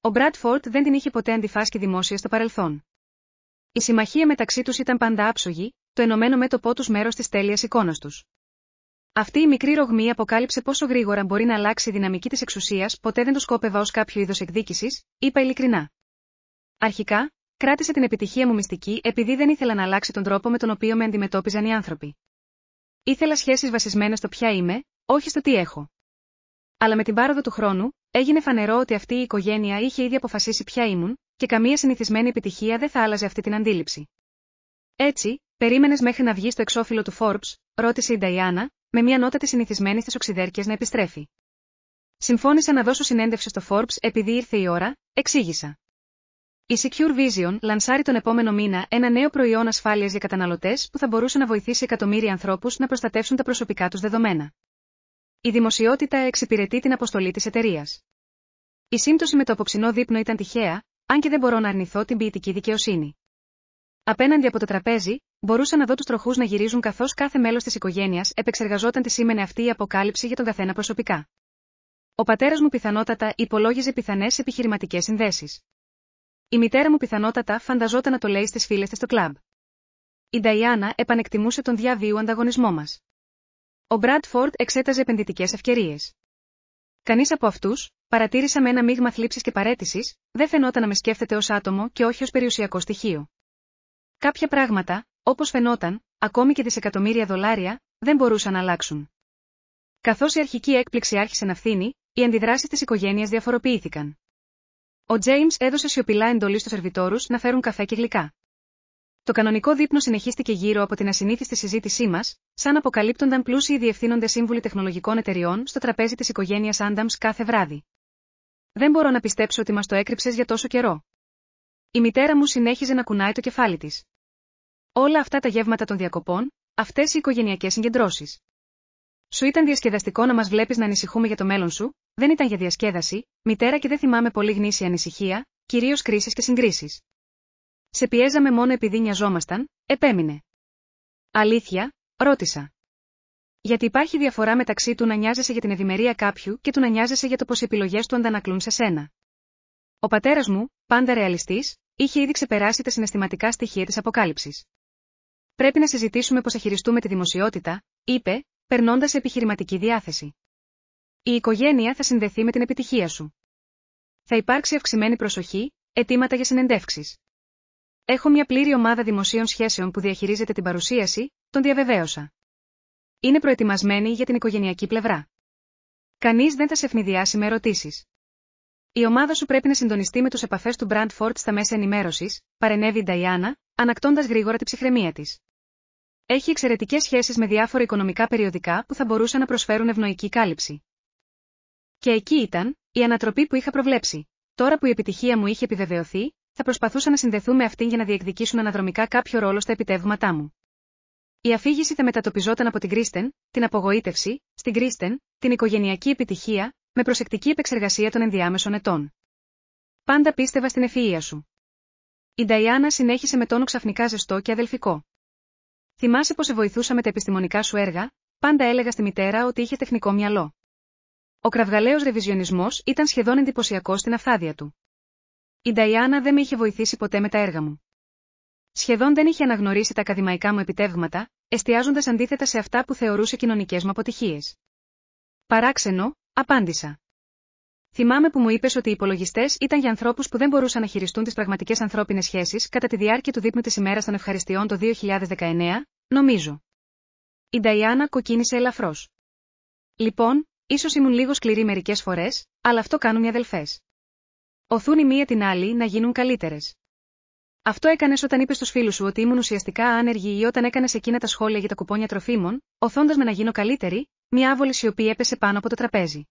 Ο Μπράντφορντ δεν την είχε ποτέ αντιφάσκει δημόσια στο παρελθόν. Η συμμαχία μεταξύ τους ήταν πάντα άψογη, το ενωμένο μέτωπό τους μέρος της τέλειας εικόνας τους. Αυτή η μικρή ρογμή αποκάλυψε πόσο γρήγορα μπορεί να αλλάξει η δυναμική της εξουσίας, ποτέ δεν το σκόπευα ως κάποιο είδος εκδίκησης, είπα ειλικρινά. Αρχικά, κράτησε την επιτυχία μου μυστική επειδή δεν ήθελα να αλλάξει τον τρόπο με τον οποίο με αντιμετώπιζαν οι άνθρωποι. Ήθελα σχέσεις βασισμένες στο ποια είμαι, όχι στο τι έχω. Αλλά με την πάροδο του χρόνου, έγινε φανερό ότι αυτή η οικογένεια είχε ήδη αποφασίσει ποια ήμουν, και καμία συνηθισμένη επιτυχία δεν θα άλλαζε αυτή την αντίληψη. Έτσι, περίμενες μέχρι να βγει στο εξώφυλλο του Forbes, ρώτησε η Νταϊάννα, με μια νότα της συνηθισμένης της οξυδέρκειας να επιστρέφει. Συμφώνησα να δώσω συνέντευξη στο Forbes επειδή ήρθε η ώρα, εξήγησα. Η Secure Vision λανσάρει τον επόμενο μήνα ένα νέο προϊόν ασφάλειας για καταναλωτές που θα μπορούσε να βοηθήσει εκατομμύρια ανθρώπους να προστατεύσουν τα προσωπικά τους δεδομένα. Η δημοσιότητα εξυπηρετεί την αποστολή της εταιρείας. Η σύμπτωση με το απόψινό δείπνο ήταν τυχαία, αν και δεν μπορώ να αρνηθώ την ποιητική δικαιοσύνη. Απέναντι από το τραπέζι, μπορούσα να δω τους τροχούς να γυρίζουν καθώς κάθε μέλος της οικογένειας επεξεργαζόταν τι σήμαινε αυτή η αποκάλυψη για τον καθένα προσωπικά. Ο πατέρας μου πιθανότατα υπολόγιζε πιθανές επιχειρηματικές συνδέσεις. Η μητέρα μου πιθανότατα φανταζόταν να το λέει στις φίλες της στο κλαμπ. Η Νταϊάννα επανεκτιμούσε τον διαβίου ανταγωνισμό μας. Ο Μπράντφορντ εξέταζε επενδυτικές ευκαιρίες. Κανείς από αυτούς, παρατήρησα με ένα μείγμα θλίψης και παραίτησης, δεν φαινόταν να με σκέφτεται ως άτομο και όχι ως περιουσιακό στοιχείο. Κάποια πράγματα, όπως φαινόταν, ακόμη και δισεκατομμύρια δολάρια, δεν μπορούσαν να αλλάξουν. Καθώς η αρχική έκπληξη άρχισε να φθήνει, οι αντιδράσεις της οικογένειας διαφοροποιήθηκαν. Ο James έδωσε σιωπηλά εντολή στους σερβιτόρους να φέρουν καφέ και γλυκά. Το κανονικό δείπνο συνεχίστηκε γύρω από την ασυνήθιστη συζήτησή μας, σαν αποκαλύπτονταν πλούσιοι διευθύνοντες σύμβουλοι τεχνολογικών εταιριών στο τραπέζι της οικογένειας Άνταμς κάθε βράδυ. Δεν μπορώ να πιστέψω ότι μας το έκρυψες για τόσο καιρό. Η μητέρα μου συνέχιζε να κουνάει το κεφάλι της. Όλα αυτά τα γεύματα των διακοπών, αυτές οι οικογενειακές συγκεντρώσεις. Σου ήταν διασκεδαστικό να μας βλέπεις να ανησυχούμε για το μέλλον σου, δεν ήταν για διασκέδαση, μητέρα, και δεν θυμάμαι πολύ γνήσια ανησυχία, κυρίως κρίσεις και συγκρίσεις. Σε πιέζαμε μόνο επειδή νοιαζόμασταν, επέμεινε. Αλήθεια, ρώτησα. Γιατί υπάρχει διαφορά μεταξύ του να νοιάζεσαι για την ευημερία κάποιου και του να νοιάζεσαι για το πως οι επιλογές του αντανακλούν σε σένα. Ο πατέρας μου, πάντα ρεαλιστής, είχε ήδη ξεπεράσει τα συναισθηματικά στοιχεία της αποκάλυψης. Πρέπει να συζητήσουμε πώς θα χειριστούμε τη δημοσιότητα, είπε, περνώντας σε επιχειρηματική διάθεση. Η οικογένεια θα συνδεθεί με την επιτυχία σου. Θα υπάρξει αυξημένη προσοχή, αιτήματα για συνεντεύξεις. Έχω μια πλήρη ομάδα δημοσίων σχέσεων που διαχειρίζεται την παρουσίαση, τον διαβεβαίωσα. Είναι προετοιμασμένη για την οικογενειακή πλευρά. Κανείς δεν θα σε ευνηδιάσει με ερωτήσεις. Η ομάδα σου πρέπει να συντονιστεί με τους επαφές του Μπραντφορντ στα μέσα ενημέρωσης, παρενέβη η Νταϊάννα, ανακτώντας γρήγορα την ψυχραιμία της. Έχει εξαιρετικές σχέσεις με διάφορα οικονομικά περιοδικά που θα μπορούσαν να προσφέρουν ευνοϊκή κάλυψη. Και εκεί ήταν η ανατροπή που είχα προβλέψει. Τώρα που η επιτυχία μου είχε επιβεβαιωθεί, θα προσπαθούσα να συνδεθούν αυτήν για να διεκδικήσουν αναδρομικά κάποιο ρόλο στα επιτεύγματά μου. Η αφήγηση θα μετατοπιζόταν από την Κρίστεν, την απογοήτευση, στην Κρίστεν, την οικογενειακή επιτυχία, με προσεκτική επεξεργασία των ενδιάμεσων ετών. Πάντα πίστευα στην ευφυΐα σου. Η Νταϊάννα συνέχισε με τόνο ξαφνικά ζεστό και αδελφικό. Θυμάσαι πως σε βοηθούσα με τα επιστημονικά σου έργα, πάντα έλεγα στη μητέρα ότι είχε τεχνικό μυαλό. Ο κραυγαλαίος ρεβιζιονισμός ήταν σχεδόν εντυπωσιακός στην αφθάδεια του. Η Νταϊάννα δεν με είχε βοηθήσει ποτέ με τα έργα μου. Σχεδόν δεν είχε αναγνωρίσει τα ακαδημαϊκά μου επιτεύγματα, εστιάζοντας αντίθετα σε αυτά που θεωρούσε κοινωνικές μου αποτυχίες. Παράξενο, απάντησα. Θυμάμαι που μου είπες ότι οι υπολογιστές ήταν για ανθρώπους που δεν μπορούσαν να χειριστούν τις πραγματικές ανθρώπινες σχέσεις κατά τη διάρκεια του δείπνου της ημέρας των ευχαριστειών το 2019, νομίζω. Η Νταϊάννα κοκκίνησε ελαφρώς. Λοιπόν, ίσως ήμουν λίγο σκληρή μερικές φορές, αλλά αυτό κάνουν οι αδελφές. Οθούν η μία την άλλη να γίνουν καλύτερες. Αυτό έκανες όταν είπες στους φίλους σου ότι ήμουν ουσιαστικά άνεργη ή όταν έκανες εκείνα τα σχόλια για τα κουπόνια τροφίμων, οθώντας με να γίνω καλύτερη, μια άβολη σιωπή έπεσε πάνω από το τραπέζι.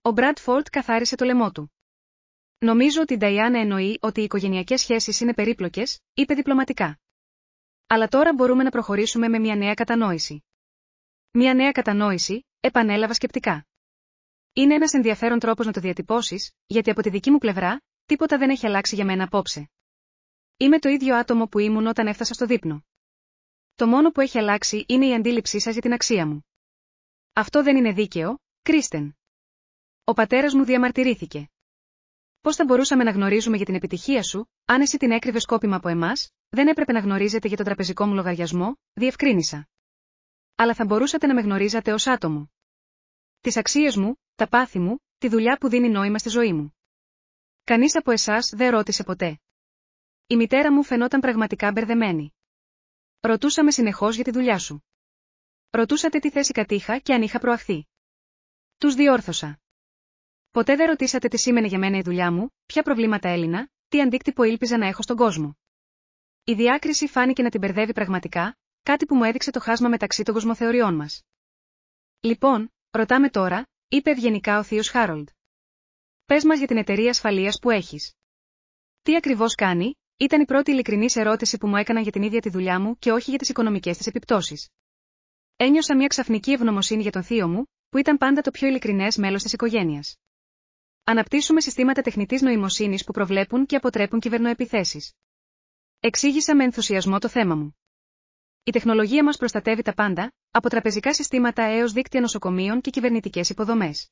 Ο Μπραντφορντ καθάρισε το λαιμό του. Νομίζω ότι η Νταϊάννα εννοεί ότι οι οικογενειακές σχέσεις είναι περίπλοκες, είπε διπλωματικά. Αλλά τώρα μπορούμε να προχωρήσουμε με μια νέα κατανόηση. Μια νέα κατανόηση, επανέλαβα σκεπτικά. Είναι ένας ενδιαφέρον τρόπος να το διατυπώσεις, γιατί από τη δική μου πλευρά, τίποτα δεν έχει αλλάξει για μένα απόψε. Είμαι το ίδιο άτομο που ήμουν όταν έφτασα στο δείπνο. Το μόνο που έχει αλλάξει είναι η αντίληψή σας για την αξία μου. Αυτό δεν είναι δίκαιο, Κρίστεν. Ο πατέρας μου διαμαρτυρήθηκε. Πώς θα μπορούσαμε να γνωρίζουμε για την επιτυχία σου, αν εσύ την έκρυβες σκόπιμα από εμάς, δεν έπρεπε να γνωρίζετε για τον τραπεζικό μου λογαριασμό, διευκρίνησα. Αλλά θα μπορούσατε να με γνωρίζατε ως άτομο. Τις αξίες μου, τα πάθη μου, τη δουλειά που δίνει νόημα στη ζωή μου. Κανείς από εσάς δεν ρώτησε ποτέ. Η μητέρα μου φαινόταν πραγματικά μπερδεμένη. Ρωτούσαμε συνεχώς για τη δουλειά σου. Ρωτούσατε τι θέση κατήχα και αν είχα προαχθεί. Τους διόρθωσα. Ποτέ δεν ρωτήσατε τι σήμαινε για μένα η δουλειά μου, ποια προβλήματα έλυνα, τι αντίκτυπο ήλπιζα να έχω στον κόσμο. Η διάκριση φάνηκε να την μπερδεύει πραγματικά, κάτι που μου έδειξε το χάσμα μεταξύ των κοσμοθεωριών μας. Λοιπόν, ρωτάμε τώρα, είπε ευγενικά ο θείος Χάρολντ. Πες μας για την εταιρεία ασφαλείας που έχεις. Τι ακριβώς κάνει, ήταν η πρώτη ειλικρινής ερώτηση που μου έκαναν για την ίδια τη δουλειά μου και όχι για τις οικονομικές της επιπτώσεις. Ένιωσα μια ξαφνική ευγνωμοσύνη για τον θείο μου, που ήταν πάντα το πιο ειλικρινές μέλος της οικογένειας. Αναπτύσσουμε συστήματα τεχνητής νοημοσύνης που προβλέπουν και αποτρέπουν κυβερνοεπιθέσεις. Εξήγησα με ενθουσιασμό το θέμα μου. Η τεχνολογία μας προστατεύει τα πάντα, από τραπεζικά συστήματα έως δίκτυα νοσοκομείων και κυβερνητικές υποδομές.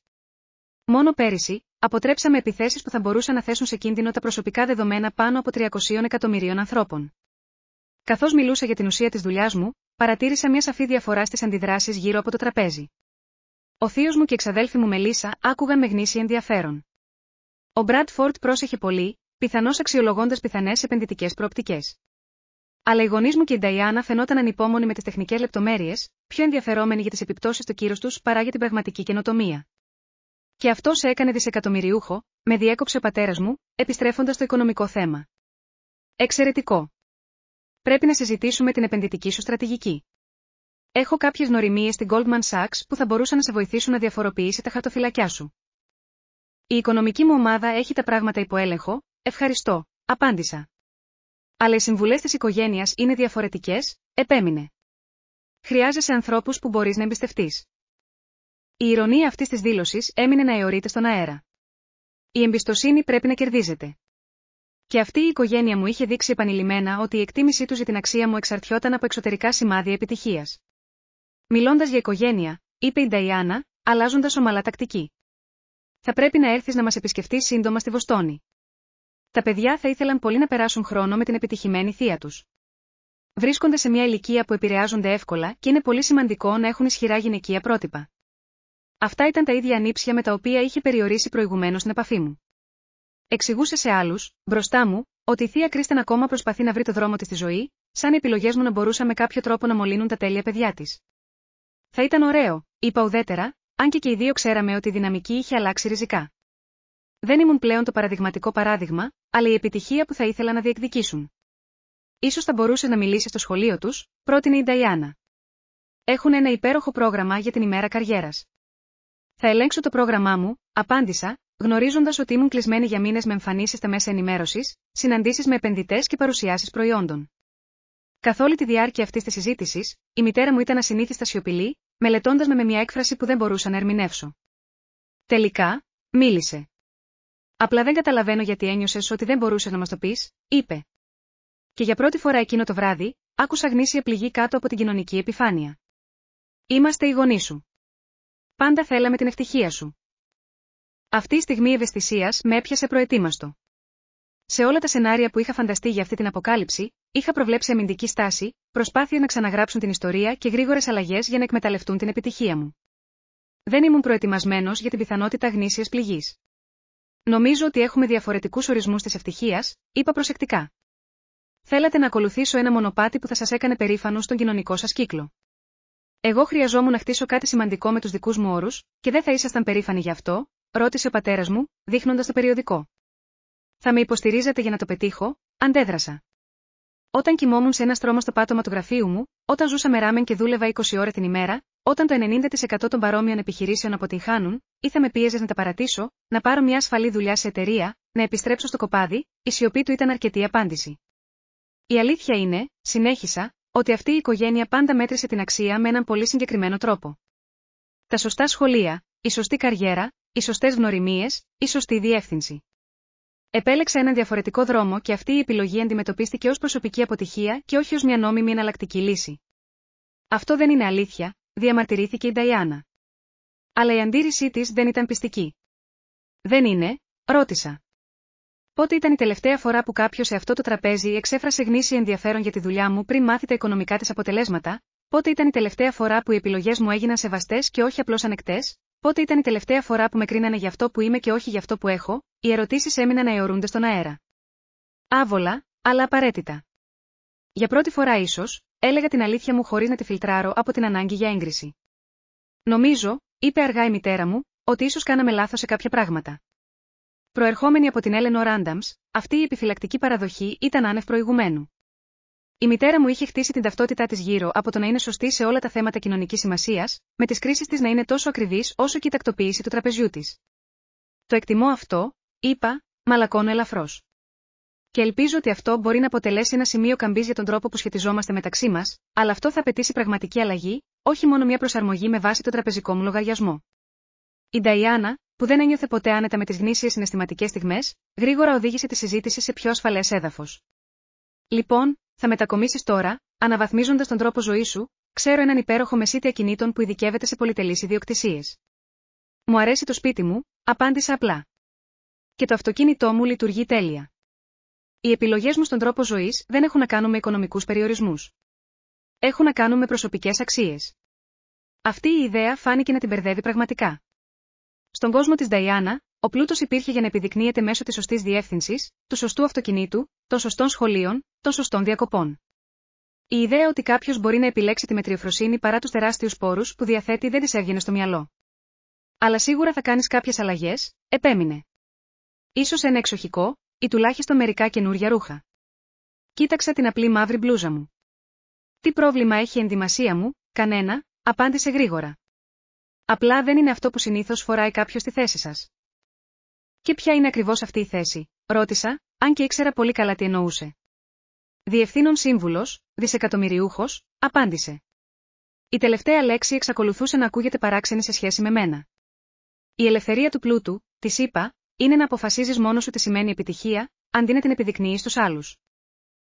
Μόνο πέρυσι, αποτρέψαμε επιθέσεις που θα μπορούσαν να θέσουν σε κίνδυνο τα προσωπικά δεδομένα πάνω από 300 εκατομμυρίων ανθρώπων. Καθώς μιλούσα για την ουσία της δουλειάς μου, παρατήρησα μια σαφή διαφορά στις αντιδράσεις γύρω από το τραπέζι. Ο θείος μου και η εξαδέλφη μου Μελίσσα άκουγαν με γνήσιο ενδιαφέρον. Ο Μπραντφορντ πρόσεχε πολύ, πιθανώς αξιολογώντας πιθανές επενδυτικές προοπτικές. Αλλά οι γονείς μου και η Νταϊάννα φαινόταν ανυπόμονοι με τις τεχνικές λεπτομέρειες, πιο ενδιαφερόμενοι για τις επιπτώσεις του κύρους τους παρά για την πραγματική καινοτομία. Και αυτό σε έκανε δισεκατομμυριούχο, με διέκοψε ο πατέρας μου, επιστρέφοντας στο οικονομικό θέμα. Εξαιρετικό. Πρέπει να συζητήσουμε την επενδυτική σου στρατηγική. Έχω κάποιες γνωριμίες στην Goldman Sachs που θα μπορούσαν να σε βοηθήσουν να διαφοροποιήσει τα χαρτοφυλακιά σου. Η οικονομική μου ομάδα έχει τα πράγματα υπό έλεγχο, ευχαριστώ, απάντησα. Αλλά οι συμβουλές της οικογένειας είναι διαφορετικές, επέμεινε. Χρειάζεσαι ανθρώπους που μπορείς να εμπιστευτείς. Η ηρωνία αυτής της δήλωσης έμεινε να αιωρείται στον αέρα. Η εμπιστοσύνη πρέπει να κερδίζεται. Και αυτή η οικογένεια μου είχε δείξει επανειλημμένα ότι η εκτίμησή τους για την αξία μου εξαρτιόταν από εξωτερικά σημάδια επιτυχίας. Μιλώντας για οικογένεια, είπε η Νταϊάννα, αλλάζοντας ομαλά τακτική. Θα πρέπει να έρθεις να μας επισκεφτείς σύντομα στη Βοστόνη. Τα παιδιά θα ήθελαν πολύ να περάσουν χρόνο με την επιτυχημένη θεία τους. Βρίσκονται σε μια ηλικία που επηρεάζονται εύκολα και είναι πολύ σημαντικό να έχουν ισχυρά γυναικεία πρότυπα. Αυτά ήταν τα ίδια ανήψια με τα οποία είχε περιορίσει προηγουμένως την επαφή μου. Εξηγούσε σε άλλους, μπροστά μου, ότι η θεία Κρίστεν ακόμα προσπαθεί να βρει το δρόμο της στη ζωή, σαν οι επιλογές μου να μπορούσαν με κάποιο τρόπο να μολύνουν τα τέλεια παιδιά της. Θα ήταν ωραίο, είπα ουδέτερα, αν και οι δύο ξέραμε ότι η δυναμική είχε αλλάξει ριζικά. Δεν ήμουν πλέον το παραδειγματικό παράδειγμα, αλλά η επιτυχία που θα ήθελα να διεκδικήσουν. Ίσως θα μπορούσε να μιλήσει στο σχολείο τους, πρότεινε η Νταϊάννα. Έχουν ένα υπέροχο πρόγραμμα για την ημέρα καριέρας. Θα ελέγξω το πρόγραμμά μου, απάντησα, γνωρίζοντας ότι ήμουν κλεισμένη για μήνες με εμφανίσεις στα μέσα ενημέρωσης, συναντήσεις με επενδυτές και παρουσιάσεις προϊόντων. Καθ' όλη τη διάρκεια αυτής της συζήτησης, η μητέρα μου ήταν ασυνήθιστα σιωπηλή, μελετώντας με μια έκφραση που δεν μπορούσα να ερμηνεύσω. Τελικά, μίλησε. Απλά δεν καταλαβαίνω γιατί ένιωσες ότι δεν μπορούσες να μας το πεις, είπε. Και για πρώτη φορά εκείνο το βράδυ, άκουσα γνήσια πληγή κάτω από την κοινωνική επιφάνεια. Είμαστε οι γονείς σου. Πάντα θέλαμε την ευτυχία σου. Αυτή η στιγμή ευαισθησίας με έπιασε προετοίμαστο. Σε όλα τα σενάρια που είχα φανταστεί για αυτή την αποκάλυψη, είχα προβλέψει αμυντική στάση, προσπάθεια να ξαναγράψουν την ιστορία και γρήγορες αλλαγές για να εκμεταλλευτούν την επιτυχία μου. Δεν ήμουν προετοιμασμένος για την πιθανότητα γνήσιας πληγής. Νομίζω ότι έχουμε διαφορετικούς ορισμούς της ευτυχίας, είπα προσεκτικά. Θέλατε να ακολουθήσω ένα μονοπάτι που θα σας έκανε περήφανος στον κοινωνικό σας κύκλο. Εγώ χρειαζόμουν να χτίσω κάτι σημαντικό με τους δικούς μου όρους, και δεν θα ήσασταν περήφανοι γι' αυτό, ρώτησε ο πατέρας μου, δείχνοντας το περιοδικό. Θα με υποστηρίζατε για να το πετύχω, αντέδρασα. Όταν κοιμόμουν σε ένα στρώμα στο πάτωμα του γραφείου μου, όταν ζούσα με ράμεν και δούλευα 20 ώρες την ημέρα, όταν το 90% των παρόμοιων επιχειρήσεων αποτυγχάνουν, ή θα με πίεζες να τα παρατήσω, να πάρω μια ασφαλή δουλειά σε εταιρεία, να επιστρέψω στο κοπάδι, η σιωπή του ήταν αρκετή απάντηση. Η αλήθεια είναι, συνέχισα, ότι αυτή η οικογένεια πάντα μέτρησε την αξία με έναν πολύ συγκεκριμένο τρόπο. Τα σωστά σχολεία, η σωστή καριέρα, οι σωστές γνωριμίες, η σωστή διεύθυνση. Επέλεξα έναν διαφορετικό δρόμο και αυτή η επιλογή αντιμετωπίστηκε ως προσωπική αποτυχία και όχι ως μια νόμιμη εναλλακτική λύση. Αυτό δεν είναι αλήθεια, διαμαρτυρήθηκε η Νταϊάννα. Αλλά η αντίρρησή της δεν ήταν πιστική. Δεν είναι, ρώτησα. Πότε ήταν η τελευταία φορά που κάποιος σε αυτό το τραπέζι εξέφρασε γνήσιο ενδιαφέρον για τη δουλειά μου πριν μάθει τα οικονομικά της αποτελέσματα, πότε ήταν η τελευταία φορά που οι επιλογές μου έγιναν σεβαστές και όχι απλώς ανεκτές, πότε ήταν η τελευταία φορά που με κρίνανε για αυτό που είμαι και όχι για αυτό που έχω, οι ερωτήσεις έμειναν να αιωρούνται στον αέρα. Άβολα, αλλά απαραίτητα. Για πρώτη φορά ίσως, έλεγα την αλήθεια μου χωρίς να τη φιλτράρω από την ανάγκη για έγκριση. Νομίζω, είπε αργά η μητέρα μου, ότι ίσως κάναμε λάθος σε κάποια πράγματα. Προερχόμενη από την Eleanor Adams, αυτή η επιφυλακτική παραδοχή ήταν άνευ προηγουμένου. Η μητέρα μου είχε χτίσει την ταυτότητά της γύρω από το να είναι σωστή σε όλα τα θέματα κοινωνικής σημασίας, με τις κρίσεις της να είναι τόσο ακριβής όσο και η τακτοποίηση του τραπεζιού της. Το εκτιμώ αυτό, είπα, μαλακώνω ελαφρώς. Και ελπίζω ότι αυτό μπορεί να αποτελέσει ένα σημείο καμπής για τον τρόπο που σχετιζόμαστε μεταξύ μας, αλλά αυτό θα απαιτήσει πραγματική αλλαγή, όχι μόνο μια προσαρμογή με βάση τον τραπεζικό μου λογαριασμό. Η Νταϊάννα, που δεν ένιωθε ποτέ άνετα με τις γνήσιες συναισθηματικές στιγμές, γρήγορα οδήγησε τη συζήτηση σε πιο ασφαλές έδαφος. Λοιπόν, θα μετακομίσεις τώρα, αναβαθμίζοντας τον τρόπο ζωής σου, ξέρω έναν υπέροχο μεσίτη ακινήτων που ειδικεύεται σε πολυτελείς ιδιοκτησίες. Μου αρέσει το σπίτι μου, απάντησα απλά. Και το αυτοκίνητό μου λειτουργεί τέλεια. Οι επιλογές μου στον τρόπο ζωής δεν έχουν να κάνουν με οικονομικούς περιορισμούς. Έχουν να κάνουν με προσωπικές αξίες. Αυτή η ιδέα φάνηκε να την μπερδεύει πραγματικά. Στον κόσμο της Νταϊάννα, ο πλούτος υπήρχε για να επιδεικνύεται μέσω της σωστής διεύθυνσης, του σωστού αυτοκινήτου, των σωστών σχολείων, των σωστών διακοπών. Η ιδέα ότι κάποιος μπορεί να επιλέξει τη μετριοφροσύνη παρά τους τεράστιους πόρους που διαθέτει δεν της έβγαινε στο μυαλό. Αλλά σίγουρα θα κάνεις κάποιες αλλαγές, επέμεινε. Ίσως ένα εξοχικό, ή τουλάχιστον μερικά καινούρια ρούχα. Κοίταξα την απλή μαύρη μπλούζα μου. Τι πρόβλημα έχει η ενδυμασία μου? Κανένα, απάντησε γρήγορα. Απλά δεν είναι αυτό που συνήθως φοράει κάποιος στη θέση σας. Και ποια είναι ακριβώς αυτή η θέση? Ρώτησα, αν και ήξερα πολύ καλά τι εννοούσε. Διευθύνων σύμβουλος, δισεκατομμυριούχος, απάντησε. Η τελευταία λέξη εξακολουθούσε να ακούγεται παράξενη σε σχέση με μένα. Η ελευθερία του πλούτου, της είπα, είναι να αποφασίζεις μόνος σου τι σημαίνει επιτυχία, αντί να την επιδεικνύεις στους άλλους.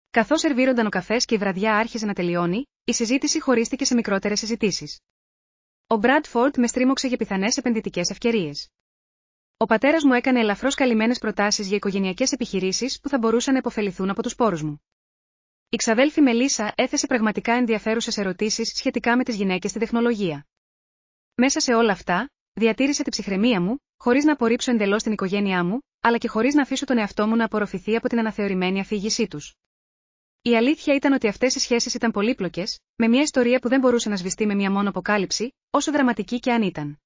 Καθώς σερβίρονταν ο καφές και η βραδιά άρχιζε να τελειώνει, η συζήτηση χωρίστηκε σε μικρότερες συζητήσεις. Ο Μπραντφόρντ με στρίμωξε για πιθανές επενδυτικές ευκαιρίες. Ο πατέρας μου έκανε ελαφρώς καλυμμένες προτάσεις για οικογενειακές επιχειρήσεις που θα μπορούσαν να επωφεληθούν από τους πόρους μου. Η ξαδέλφη Μελίσσα έθεσε πραγματικά ενδιαφέρουσες ερωτήσεις σχετικά με τις γυναίκες στη τεχνολογία. Μέσα σε όλα αυτά, διατήρησα την ψυχραιμία μου, χωρίς να απορρίψω εντελώς την οικογένειά μου, αλλά και χωρίς να αφήσω τον εαυτό μου να απορροφηθεί από την αναθεωρημένη αφήγησή τους. Η αλήθεια ήταν ότι αυτές οι σχέσεις ήταν πολύπλοκες, με μια ιστορία που δεν μπορούσε να σβηστεί με μια μόνο αποκάλυψη, όσο δραματική και αν ήταν.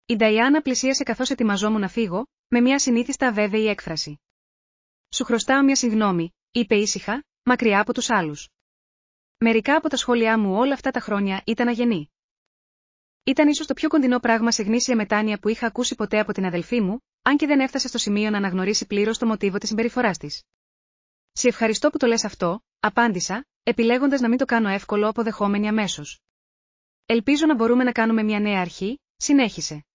Η Νταϊάννα πλησίασε καθώς ετοιμαζόμουν να φύγω, με μια συνήθιστα αβέβαιη έκφραση. Σου χρωστάω μια συγγνώμη, είπε ήσυχα, μακριά από τους άλλους. Μερικά από τα σχόλιά μου όλα αυτά τα χρόνια ήταν αγενή. Ήταν ίσως το πιο κοντινό πράγμα σε γνήσια μετάνοια που είχα ακούσει ποτέ από την αδελφή μου, αν και δεν έφτασε στο σημείο να αναγνωρίσει πλήρως το μοτίβο της συμπεριφοράς της. Σε ευχαριστώ που το λες αυτό, απάντησα, επιλέγοντας να μην το κάνω εύκολο αποδεχόμενη αμέσως. Ελπίζω να μπορούμε να κάνουμε μια νέα αρχή, συνέχισε.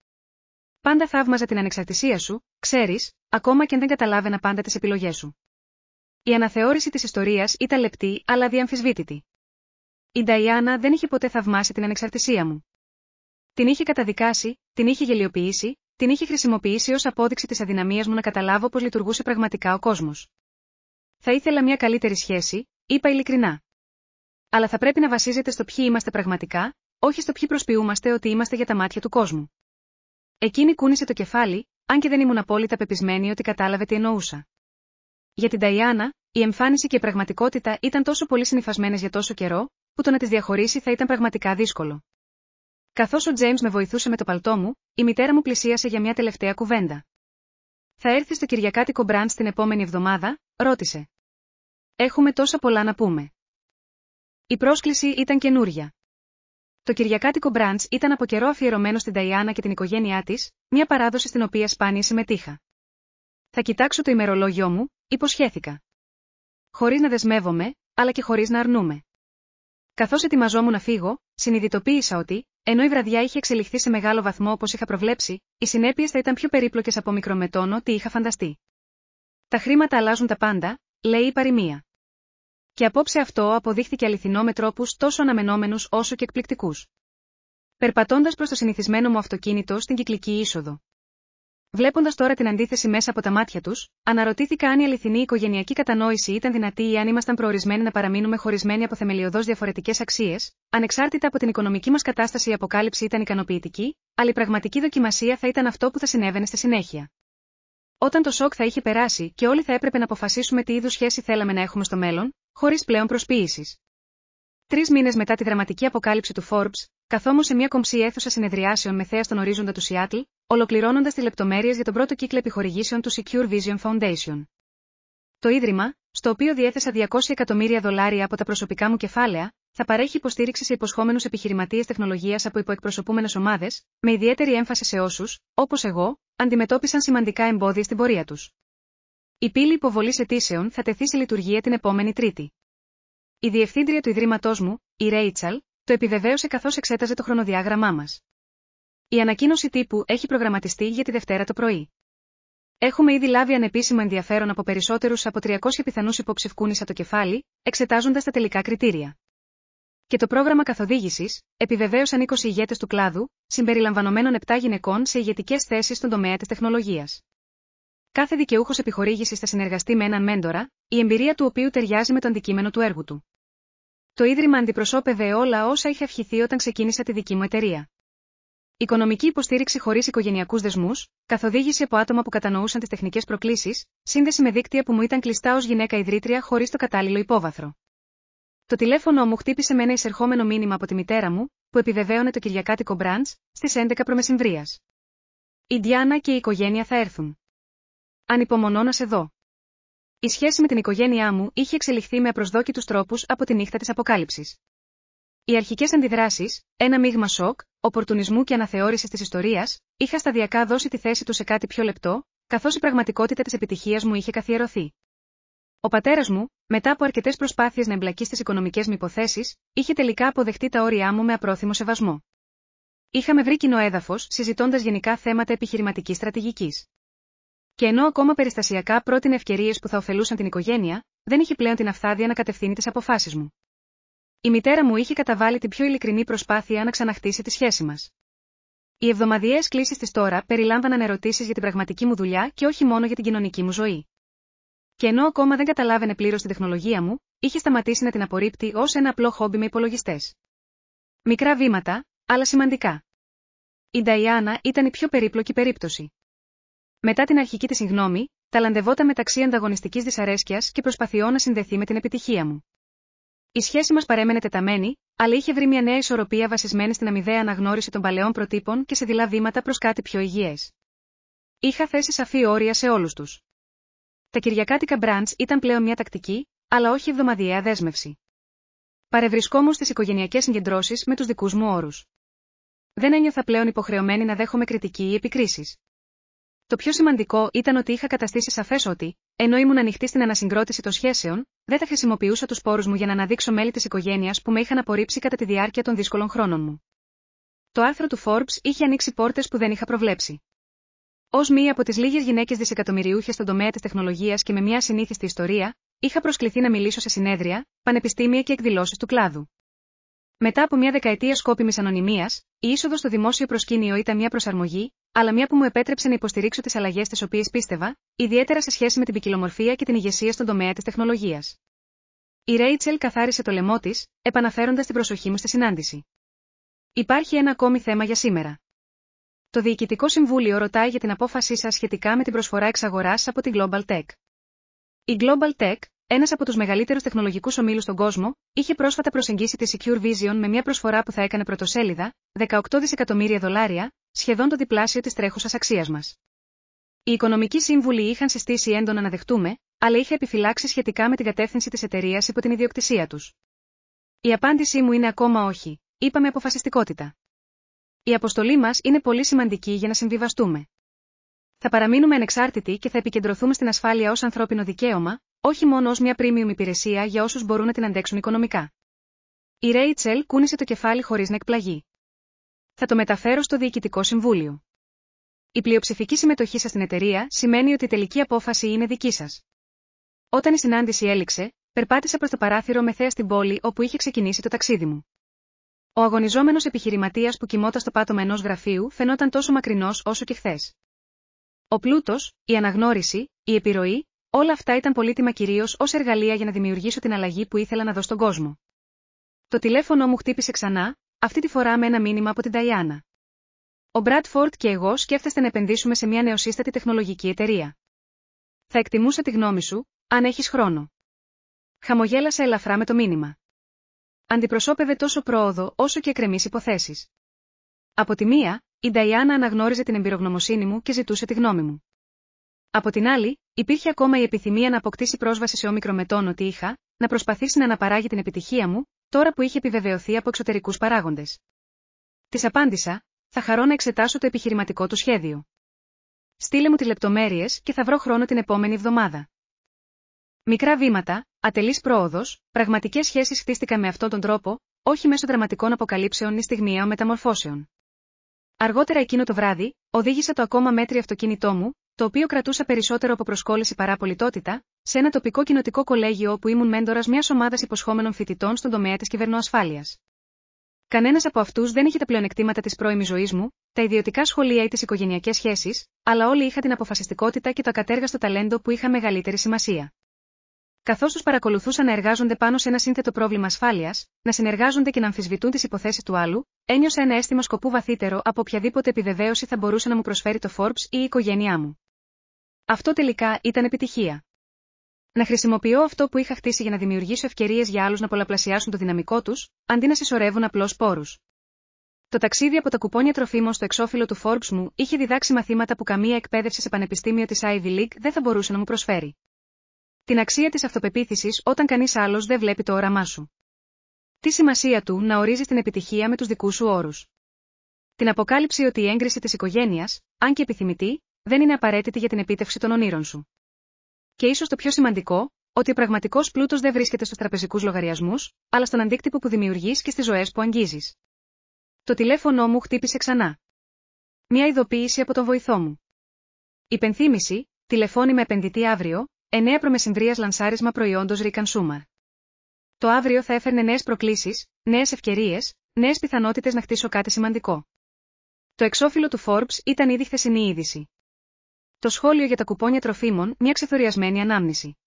Πάντα θαύμαζα την ανεξαρτησία σου, ξέρεις, ακόμα και αν δεν καταλάβαινα πάντα τις επιλογές σου. Η αναθεώρηση της ιστορίας ήταν λεπτή αλλά αδιαμφισβήτητη. Η Νταϊάννα δεν είχε ποτέ θαυμάσει την ανεξαρτησία μου. Την είχε καταδικάσει, την είχε γελιοποιήσει, την είχε χρησιμοποιήσει ως απόδειξη της αδυναμίας μου να καταλάβω πώς λειτουργούσε πραγματικά ο κόσμος. Θα ήθελα μια καλύτερη σχέση, είπα ειλικρινά. Αλλά θα πρέπει να βασίζεται στο ποιοι είμαστε πραγματικά, όχι στο ποιοι προσποιούμαστε ότι είμαστε για τα μάτια του κόσμου. Εκείνη κούνησε το κεφάλι, αν και δεν ήμουν απόλυτα πεπισμένη ότι κατάλαβε τι εννοούσα. Για την Νταϊάννα, η εμφάνιση και η πραγματικότητα ήταν τόσο πολύ συνυφασμένες για τόσο καιρό, που το να τις διαχωρίσει θα ήταν πραγματικά δύσκολο. Καθώς ο Τζέιμς με βοηθούσε με το παλτό μου, η μητέρα μου πλησίασε για μια τελευταία κουβέντα. Θα έρθει στο κυριακάτικο μπραντς την επόμενη εβδομάδα? Ρώτησε. Έχουμε τόσα πολλά να πούμε. Η πρόσκληση ήταν καινούρια. Το κυριακάτικο μπραντς ήταν από καιρό αφιερωμένο στην Νταϊάννα και την οικογένειά της, μια παράδοση στην οποία σπάνια συμμετείχα. Θα κοιτάξω το ημερολόγιό μου, υποσχέθηκα. Χωρίς να δεσμεύομαι, αλλά και χωρίς να αρνούμε. Καθώς ετοιμαζόμουν να φύγω, συνειδητοποίησα ότι, ενώ η βραδιά είχε εξελιχθεί σε μεγάλο βαθμό όπως είχα προβλέψει, οι συνέπειες θα ήταν πιο περίπλοκες από μικρομετώνω τι είχα φανταστεί. Τα χρήματα αλλάζουν τα πάντα, λέει η παροιμία. Και απόψε αυτό αποδείχθηκε αληθινό με τρόπους τόσο αναμενόμενους όσο και εκπληκτικούς. Περπατώντας προς το συνηθισμένο μου αυτοκίνητο στην κυκλική είσοδο. Βλέποντας τώρα την αντίθεση μέσα από τα μάτια τους, αναρωτήθηκα αν η αληθινή οικογενειακή κατανόηση ήταν δυνατή ή αν ήμασταν προορισμένοι να παραμείνουμε χωρισμένοι από θεμελιωδώς διαφορετικές αξίες, ανεξάρτητα από την οικονομική μας κατάσταση η αποκάλυψη ήταν ικανοποιητική, αλλά η πραγματική δοκιμασία θα ήταν αυτό που θα συνέβαινε στη συνέχεια. Όταν το σοκ θα είχε περάσει και όλοι θα έπρεπε να αποφασίσουμε τι είδους σχέση θέλαμε να έχουμε στο μέλλον, χωρίς πλέον προσποίησης. 3 μήνες μετά τη δραματική αποκάλυψη του Forbes, καθόμουν σε μια κομψή αίθουσα συνεδριάσεων με θέα στον ορίζοντα του Σιάτλ, ολοκληρώνοντας τις λεπτομέρειες για τον πρώτο κύκλο επιχορηγήσεων του Secure Vision Foundation. Το ίδρυμα, στο οποίο διέθεσα $200 εκατομμύρια από τα προσωπικά μου κεφάλαια, θα παρέχει υποστήριξη σε υποσχόμενους επιχειρηματίες τεχνολογίας από υποεκπροσωπούμενες ομάδες, με ιδιαίτερη έμφαση σε όσους, όπως εγώ, αντιμετώπισαν σημαντικά εμπόδια στην πορεία τους. Η πύλη υποβολής αιτήσεων θα τεθεί σε λειτουργία την επόμενη Τρίτη. Η διευθύντρια του ιδρύματός μου, η Ρέιτσαλ, το επιβεβαίωσε καθώς εξέταζε το χρονοδιάγραμμά μας. Η ανακοίνωση τύπου έχει προγραμματιστεί για τη Δευτέρα το πρωί. Έχουμε ήδη λάβει ανεπίσημο ενδιαφέρον από περισσότερους από 300 πιθανούς υποψηφκούνησα το κεφάλι, εξετάζοντας τα τελικά κριτήρια. Και το πρόγραμμα καθοδήγησης, επιβεβαίωσαν 20 ηγέτες του κλάδου, συμπεριλαμβανομένων 7 γυναικών σε ηγετικές θέσεις στον τομέα της τεχνολογίας. Κάθε δικαιούχος επιχορήγησης θα συνεργαστεί με έναν μέντορα, η εμπειρία του οποίου ταιριάζει με το αντικείμενο του έργου του. Το ίδρυμα αντιπροσώπευε όλα όσα είχα ευχηθεί όταν ξεκίνησα τη δική μου εταιρεία. Οικονομική υποστήριξη χωρίς οικογενειακούς δεσμούς, καθοδήγηση από άτομα που κατανοούσαν τις τεχνικές προκλήσεις, σύνδεση με δίκτυα που μου ήταν κλειστά ως γυναίκα ιδρύτρια χωρίς το κατάλληλο υπόβαθρο. Το τηλέφωνο μου χτύπησε με ένα εισερχόμενο μήνυμα από τη μητέρα μου, που επιβεβαίωνε το κυριακάτικο μπραντς, στις 11 προμεσημβρίας. Η Ντιάνα και η οικογένεια θα έρθουν. Ανυπομονώ να σε δω. Η σχέση με την οικογένειά μου είχε εξελιχθεί με απροσδόκητους τρόπους από τη νύχτα της αποκάλυψης. Οι αρχικές αντιδράσεις, ένα μείγμα σοκ, οπορτουνισμού και αναθεώρησης της ιστορίας, είχα σταδιακά δώσει τη θέση του σε κάτι πιο λεπτό, καθώς η πραγματικότητα της επιτυχίας μου είχε καθιερωθεί. Ο πατέρας μου, μετά από αρκετές προσπάθειες να εμπλακεί στις οικονομικές μου υποθέσεις, είχε τελικά αποδεχτεί τα όρια μου με απρόθυμο σεβασμό. Είχαμε βρει κοινό έδαφος, συζητώντας γενικά θέματα επιχειρηματικής στρατηγικής. Και ενώ ακόμα περιστασιακά πρότεινε ευκαιρίες που θα ωφελούσαν την οικογένεια, δεν είχε πλέον την αυθάδεια να κατευθύνει τις αποφάσεις μου. Η μητέρα μου είχε καταβάλει την πιο ειλικρινή προσπάθεια να ξαναχτίσει τη σχέση μας. Οι εβδομαδιαίες κλήσεις της τώρα περιλάμβαναν ερωτήσεις για την πραγματική μου δουλειά και όχι μόνο για την κοινωνική μου ζωή. Και ενώ ακόμα δεν καταλάβαινε πλήρως την τεχνολογία μου, είχε σταματήσει να την απορρίπτει ως ένα απλό χόμπι με υπολογιστές. Μικρά βήματα, αλλά σημαντικά. Η Νταϊάννα ήταν η πιο περίπλοκη περίπτωση. Μετά την αρχική της συγγνώμη, ταλαντευόταν μεταξύ ανταγωνιστικής δυσαρέσκειας και προσπαθειών να συνδεθεί με την επιτυχία μου. Η σχέση μας παρέμενε τεταμένη, αλλά είχε βρει μια νέα ισορροπία βασισμένη στην αμοιβαία αναγνώριση των παλαιών προτύπων και σε δειλά βήματα προς κάτι πιο υγιές. Είχα θέσει σαφή όρια σε όλους τους. Τα κυριακάτικα μπραντς ήταν πλέον μια τακτική, αλλά όχι εβδομαδιαία δέσμευση. Παρευρισκόμουν στις οικογενειακές συγκεντρώσεις με τους δικούς μου όρους. Δεν ένιωθα πλέον υποχρεωμένη να δέχομαι κριτική ή επικρίσεις. Το πιο σημαντικό ήταν ότι είχα καταστήσει σαφές ότι, ενώ ήμουν ανοιχτή στην ανασυγκρότηση των σχέσεων, δεν θα χρησιμοποιούσα τους πόρους μου για να αναδείξω μέλη της οικογένειας που με είχαν απορρίψει κατά τη διάρκεια των δύσκολων χρόνων μου. Το άρθρο του Forbes είχε ανοίξει πόρτες που δεν είχα προβλέψει. Ως μία από τις λίγες γυναίκες δισεκατομμυριούχες στον τομέα της τεχνολογίας και με μια ασυνήθιστη ιστορία, είχα προσκληθεί να μιλήσω σε συνέδρια, πανεπιστήμια και εκδηλώσεις του κλάδου. Μετά από μια δεκαετία σκόπιμης ανωνυμίας, η είσοδος στο δημόσιο προσκήνιο ήταν μια προσαρμογή, αλλά μια που μου επέτρεψε να υποστηρίξω τις αλλαγές τις οποίες πίστευα, ιδιαίτερα σε σχέση με την ποικιλομορφία και την ηγεσία στον τομέα της τεχνολογίας. Η Ρέιτσελ καθάρισε το λαιμό της, επαναφέροντας την προσοχή μου στη συνάντηση. Υπάρχει ένα ακόμη θέμα για σήμερα. Το Διοικητικό Συμβούλιο ρωτάει για την απόφασή σας σχετικά με την προσφορά εξαγοράς από την Global Tech. Η Global Tech, ένας από τους μεγαλύτερους τεχνολογικούς ομίλους στον κόσμο, είχε πρόσφατα προσεγγίσει τη Secure Vision με μια προσφορά που θα έκανε πρωτοσέλιδα, $18 δισεκατομμύρια, σχεδόν το διπλάσιο της τρέχουσας αξίας μας. Οι οικονομικοί σύμβουλοι είχαν συστήσει έντονα να δεχτούμε, αλλά είχα επιφυλάξει σχετικά με την κατεύθυνση της εταιρείας υπό την ιδιοκτησία τους. Η απάντησή μου είναι ακόμα όχι, είπα με αποφασιστικότητα. Η αποστολή μας είναι πολύ σημαντική για να συμβιβαστούμε. Θα παραμείνουμε ανεξάρτητοι και θα επικεντρωθούμε στην ασφάλεια ως ανθρώπινο δικαίωμα, όχι μόνο ως μια premium υπηρεσία για όσους μπορούν να την αντέξουν οικονομικά. Η Ρέιτσελ κούνησε το κεφάλι χωρίς να εκπλαγεί. Θα το μεταφέρω στο Διοικητικό Συμβούλιο. Η πλειοψηφική συμμετοχή σας στην εταιρεία σημαίνει ότι η τελική απόφαση είναι δική σας. Όταν η συνάντηση έληξε, περπάτησα προς το παράθυρο με θέα στην πόλη όπου είχε ξεκινήσει το ταξίδι μου. Ο αγωνιζόμενος επιχειρηματίας που κοιμόταν στο πάτωμα ενός γραφείου φαινόταν τόσο μακρινός όσο και χθες. Ο πλούτος, η αναγνώριση, η επιρροή, όλα αυτά ήταν πολύτιμα κυρίως ως εργαλεία για να δημιουργήσω την αλλαγή που ήθελα να δω στον κόσμο. Το τηλέφωνο μου χτύπησε ξανά, αυτή τη φορά με ένα μήνυμα από την Νταϊάννα. Ο Μπραντφορντ και εγώ σκέφτεστε να επενδύσουμε σε μια νεοσύστατη τεχνολογική εταιρεία. Θα εκτιμούσα τη γνώμη σου, αν έχεις χρόνο. Χαμογέλασα ελαφρά με το μήνυμα. Αντιπροσώπευε τόσο πρόοδο όσο και εκκρεμείς υποθέσεις. Από τη μία, η Νταϊάννα αναγνώριζε την εμπειρογνωμοσύνη μου και ζητούσε τη γνώμη μου. Από την άλλη, υπήρχε ακόμα η επιθυμία να αποκτήσει πρόσβαση σε όμικρο μετών ότι είχα, να προσπαθήσει να αναπαράγει την επιτυχία μου, τώρα που είχε επιβεβαιωθεί από εξωτερικούς παράγοντες. Της απάντησα, θα χαρώ να εξετάσω το επιχειρηματικό του σχέδιο. Στείλε μου τις λεπτομέρειες και θα βρω χρόνο την επόμενη εβδομάδα. Μικρά βήματα, ατελής πρόοδος, πραγματικές σχέσεις χτίστηκαν με αυτόν τον τρόπο, όχι μέσω δραματικών αποκαλύψεων ή στιγμιαίων μεταμορφώσεων. Αργότερα εκείνο το βράδυ, οδήγησα το ακόμα μέτριο αυτοκίνητό μου, το οποίο κρατούσα περισσότερο από προσκόλληση παρά πολιτότητα, σε ένα τοπικό κοινοτικό κολέγιο όπου ήμουν μέντορας μιας ομάδας υποσχόμενων φοιτητών στον τομέα της κυβερνοασφάλειας. Κανένας από αυτούς δεν είχε τα πλεονεκτήματα της πρώιμης ζωής μου, τα ιδιωτικά σχολεία ή τις οικογενειακές σχέσεις, αλλά όλοι είχαν την αποφασιστικότητα και το ακατέργαστο ταλέντο που είχαν μεγαλύτερη σημασία. Καθώς τους παρακολουθούσα να εργάζονται πάνω σε ένα σύνθετο πρόβλημα ασφάλειας, να συνεργάζονται και να αμφισβητούν τις υποθέσεις του άλλου, ένιωσα ένα αίσθημα σκοπού βαθύτερο από οποιαδήποτε επιβεβαίωση θα μπορούσε να μου προσφέρει το Forbes ή η οικογένειά μου. Αυτό τελικά ήταν επιτυχία. Να χρησιμοποιώ αυτό που είχα χτίσει για να δημιουργήσω ευκαιρίες για άλλους να πολλαπλασιάσουν το δυναμικό τους, αντί να συσσωρεύουν απλώς πόρους. Το ταξίδι από τα κουπόνια τροφίμων στο εξώφυλλο του Forbes μου είχε διδάξει μαθήματα που καμία εκπαίδευση σε πανεπιστήμιο της Ivy League δεν θα μπορούσε να μου προσφέρει. Την αξία της αυτοπεποίθησης όταν κανείς άλλος δεν βλέπει το όραμά σου. Τι σημασία του να ορίζεις την επιτυχία με τους δικούς σου όρους. Την αποκάλυψη ότι η έγκριση της οικογένειας, αν και επιθυμητή, δεν είναι απαραίτητη για την επίτευξη των ονείρων σου. Και ίσως το πιο σημαντικό, ότι ο πραγματικός πλούτος δεν βρίσκεται στους τραπεζικούς λογαριασμούς, αλλά στον αντίκτυπο που δημιουργείς και στις ζωές που αγγίζεις. Το τηλέφωνό μου χτύπησε ξανά. Μια ειδοποίηση από τον βοηθό μου. Υπενθύμηση, τηλεφώνημα επενδυτή αύριο, 9 προμεσημβρίας λανσάρισμα προϊόντος Rick & Summer. Το αύριο θα έφερνε νέες προκλήσεις, νέες ευκαιρίες, νέες πιθανότητες να χτίσω κάτι σημαντικό. Το εξώφυλλο του Forbes ήταν ήδη χθεσινή είδηση. Το σχόλιο για τα κουπόνια τροφίμων, μια ξεθοριασμένη ανάμνηση.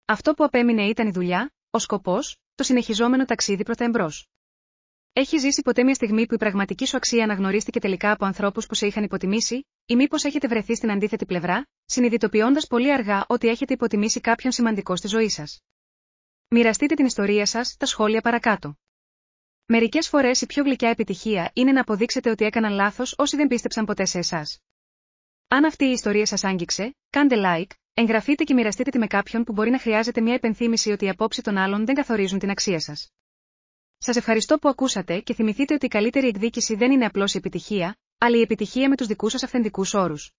Αυτό που απέμεινε ήταν η δουλειά, ο σκοπός, το συνεχιζόμενο ταξίδι προς τα εμπρός. Έχει ζήσει ποτέ μια στιγμή που η πραγματική σου αξία αναγνωρίστηκε τελικά από ανθρώπους που σε είχαν υποτιμήσει, ή μήπως έχετε βρεθεί στην αντίθετη πλευρά, συνειδητοποιώντας πολύ αργά ότι έχετε υποτιμήσει κάποιον σημαντικό στη ζωή σας. Μοιραστείτε την ιστορία σας, τα σχόλια παρακάτω. Μερικές φορές η πιο γλυκιά επιτυχία είναι να αποδείξετε ότι έκαναν λάθος όσοι δεν πίστεψαν ποτέ σε εσάς. Αν αυτή η ιστορία σας άγγιξε, κάντε like, εγγραφείτε και μοιραστείτε τη με κάποιον που μπορεί να χρειάζεται μια υπενθύμηση ότι οι απόψεις των άλλων δεν καθορίζουν την αξία σας. Σας ευχαριστώ που ακούσατε και θυμηθείτε ότι η καλύτερη εκδίκηση δεν είναι απλώς η επιτυχία, αλλά η επιτυχία με τους δικούς σας αυθεντικούς όρους.